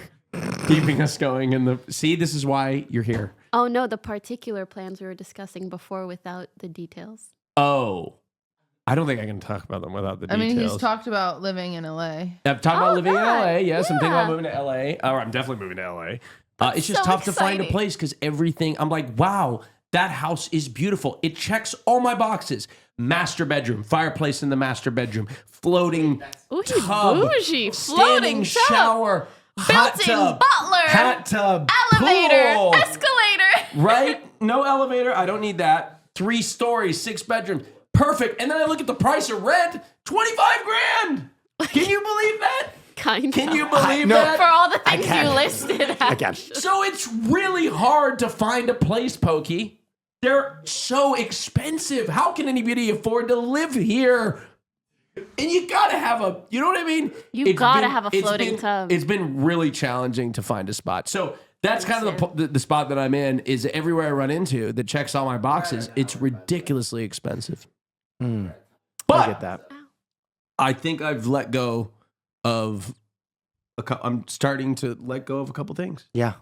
keeping us going. See, this is why you're here. Oh no, the particular plans we were discussing before without the details. Oh, I don't think I can talk about them without the I details. mean, he's talked about living in LA. I've talked about living in God, LA. Yes, I'm thinking yeah. about moving to LA. Or I'm definitely moving to LA. It's just so tough to find a exciting. place because everything, I'm like, wow, that house is beautiful. It checks all my boxes. Master bedroom, fireplace in the master bedroom, floating Ooh, he's tub, bougie, standing floating tub, shower, hot built-in tub, butler, hot tub, elevator, pool, escalator. right? No elevator. I don't need that. 3 stories, 6 bedrooms. Perfect. And then I look at the price of rent, 25 grand. Can you believe that? Kind Can of. you believe No. that? For all the things can. you listed. I can. So it's really hard to find a place, Pokey. They're so expensive. How can anybody afford to live here? And you gotta have you know what I mean? You gotta have a it's floating been- tub. It's been really challenging to find a spot. So that's kind of the spot that I'm in is everywhere I run into that checks all my boxes. It's ridiculously expensive. I But get that. I think I've let go of, I'm starting to let go of a couple things. Yeah.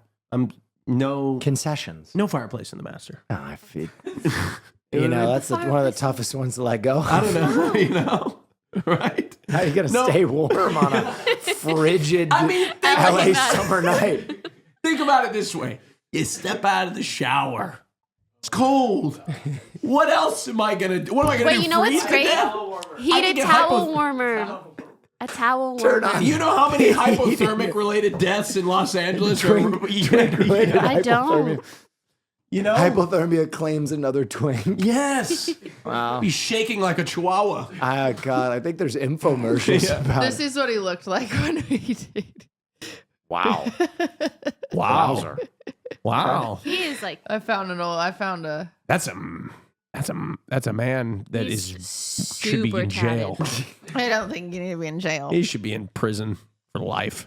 No Concessions. fireplace in the master. Oh, I feel, that's one of the toughest ones to let go. I don't know, right? How are you going to No. stay warm on a frigid LA summer night? Think about it this way. You step out of the shower. It's cold. What else am I going to do? What am I going to do? Wait, you know what's freeze to great? death? Heated get towel hypo- warmer. A towel Turn warmer. on. You know how many hypothermic related deaths in Los Angeles are Drink-related I don't. hypothermia. You know? Hypothermia claims another twink. Yes. Wow. He's shaking like a chihuahua. God, I think there's infomercials about This is what he looked like when we did. Wow. Wow. Wow. He is like I found a. That's a man that he's should be super in jail. tatted. I don't think you need to be in jail. He should be in prison for life.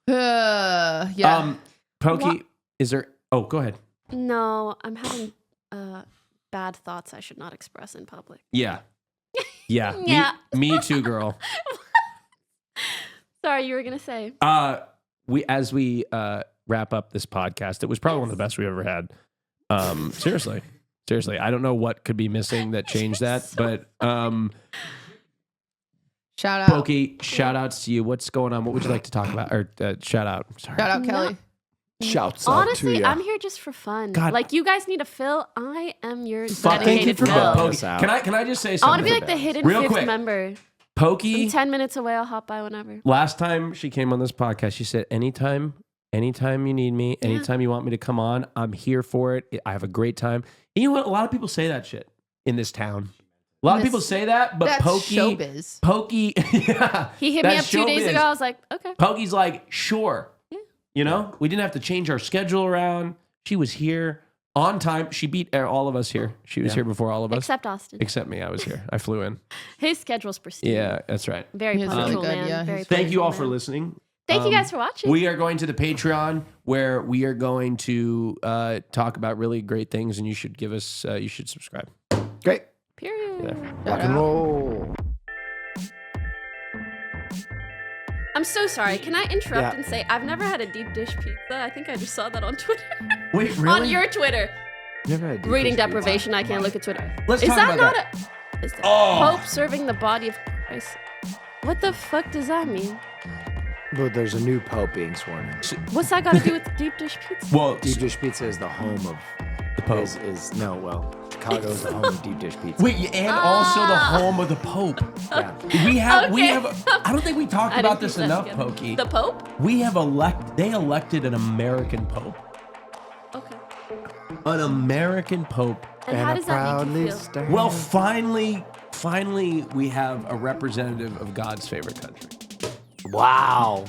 Yeah. Pokey, What? is there? Oh, go ahead. No, I'm having bad thoughts I should not express in public. Yeah. Yeah. Yeah. Me too, girl. Sorry, you were gonna say. As we wrap up this podcast, it was probably one of the best we ever had. Seriously. I don't know what could be missing that changed that, but Shout out. Pokey, shout outs to you. What's going on? What would you like to talk about? Or shout out. Sorry. Shout out, No. Kelly. Shouts out to Honestly, you. I'm here just for fun. God. Like you guys need a Phil. I am your Fuck, dedicated thank you for Phil. helping Pokey. us out. Can I just say I something? want to be like the hidden Real fifth quick. member. Pokey. I'm 10 minutes away. I'll hop by whenever. Last time she came on this podcast, she said, anytime you need me, anytime you want me to come on, I'm here for it. I have a great time. And you know what? A lot of people say that shit in this town. A lot of people say that, but That's Pokey, showbiz. yeah. He hit me that's up 2 days showbiz. ago. I was like, okay. Pokey's like, sure. Yeah. You know, we didn't have to change our schedule around. She was here on time. She beat all of us here. She was here before all of us. Except Austin. Except me. I was here. I flew in. His schedule's pristine. Yeah, that's right. Very He's really punctual, good, man. yeah. Very Thank you all punctual, for man. listening. Thank you guys for watching. We are going to the Patreon where we are going to talk about really great things, and you should give us, you should subscribe. Great. Period. Rock and roll. I'm so sorry. Can I interrupt Yeah. and say I've never had a deep dish pizza? I think I just saw that on Twitter. Wait, On your Twitter. Never had deep Reading dish pizza. deprivation. I can't look at Twitter. Let's Is talk that about not a? Is that Pope serving the body of Christ? What the fuck does that mean? But there's a new pope being sworn in. What's that got to do with deep dish pizza? Well, Deep dish pizza is the home of the Pope. Chicago is the home of deep dish pizza. Wait, and also the home of the Pope. Yeah. We have, Okay. I don't think we talked I didn't about this piece that enough, together. Pokey. The Pope? We have they elected an American Pope. Okay. An American Pope. And how I does that make proudly you feel? stand. Well, finally, we have a representative of God's favorite country. Wow.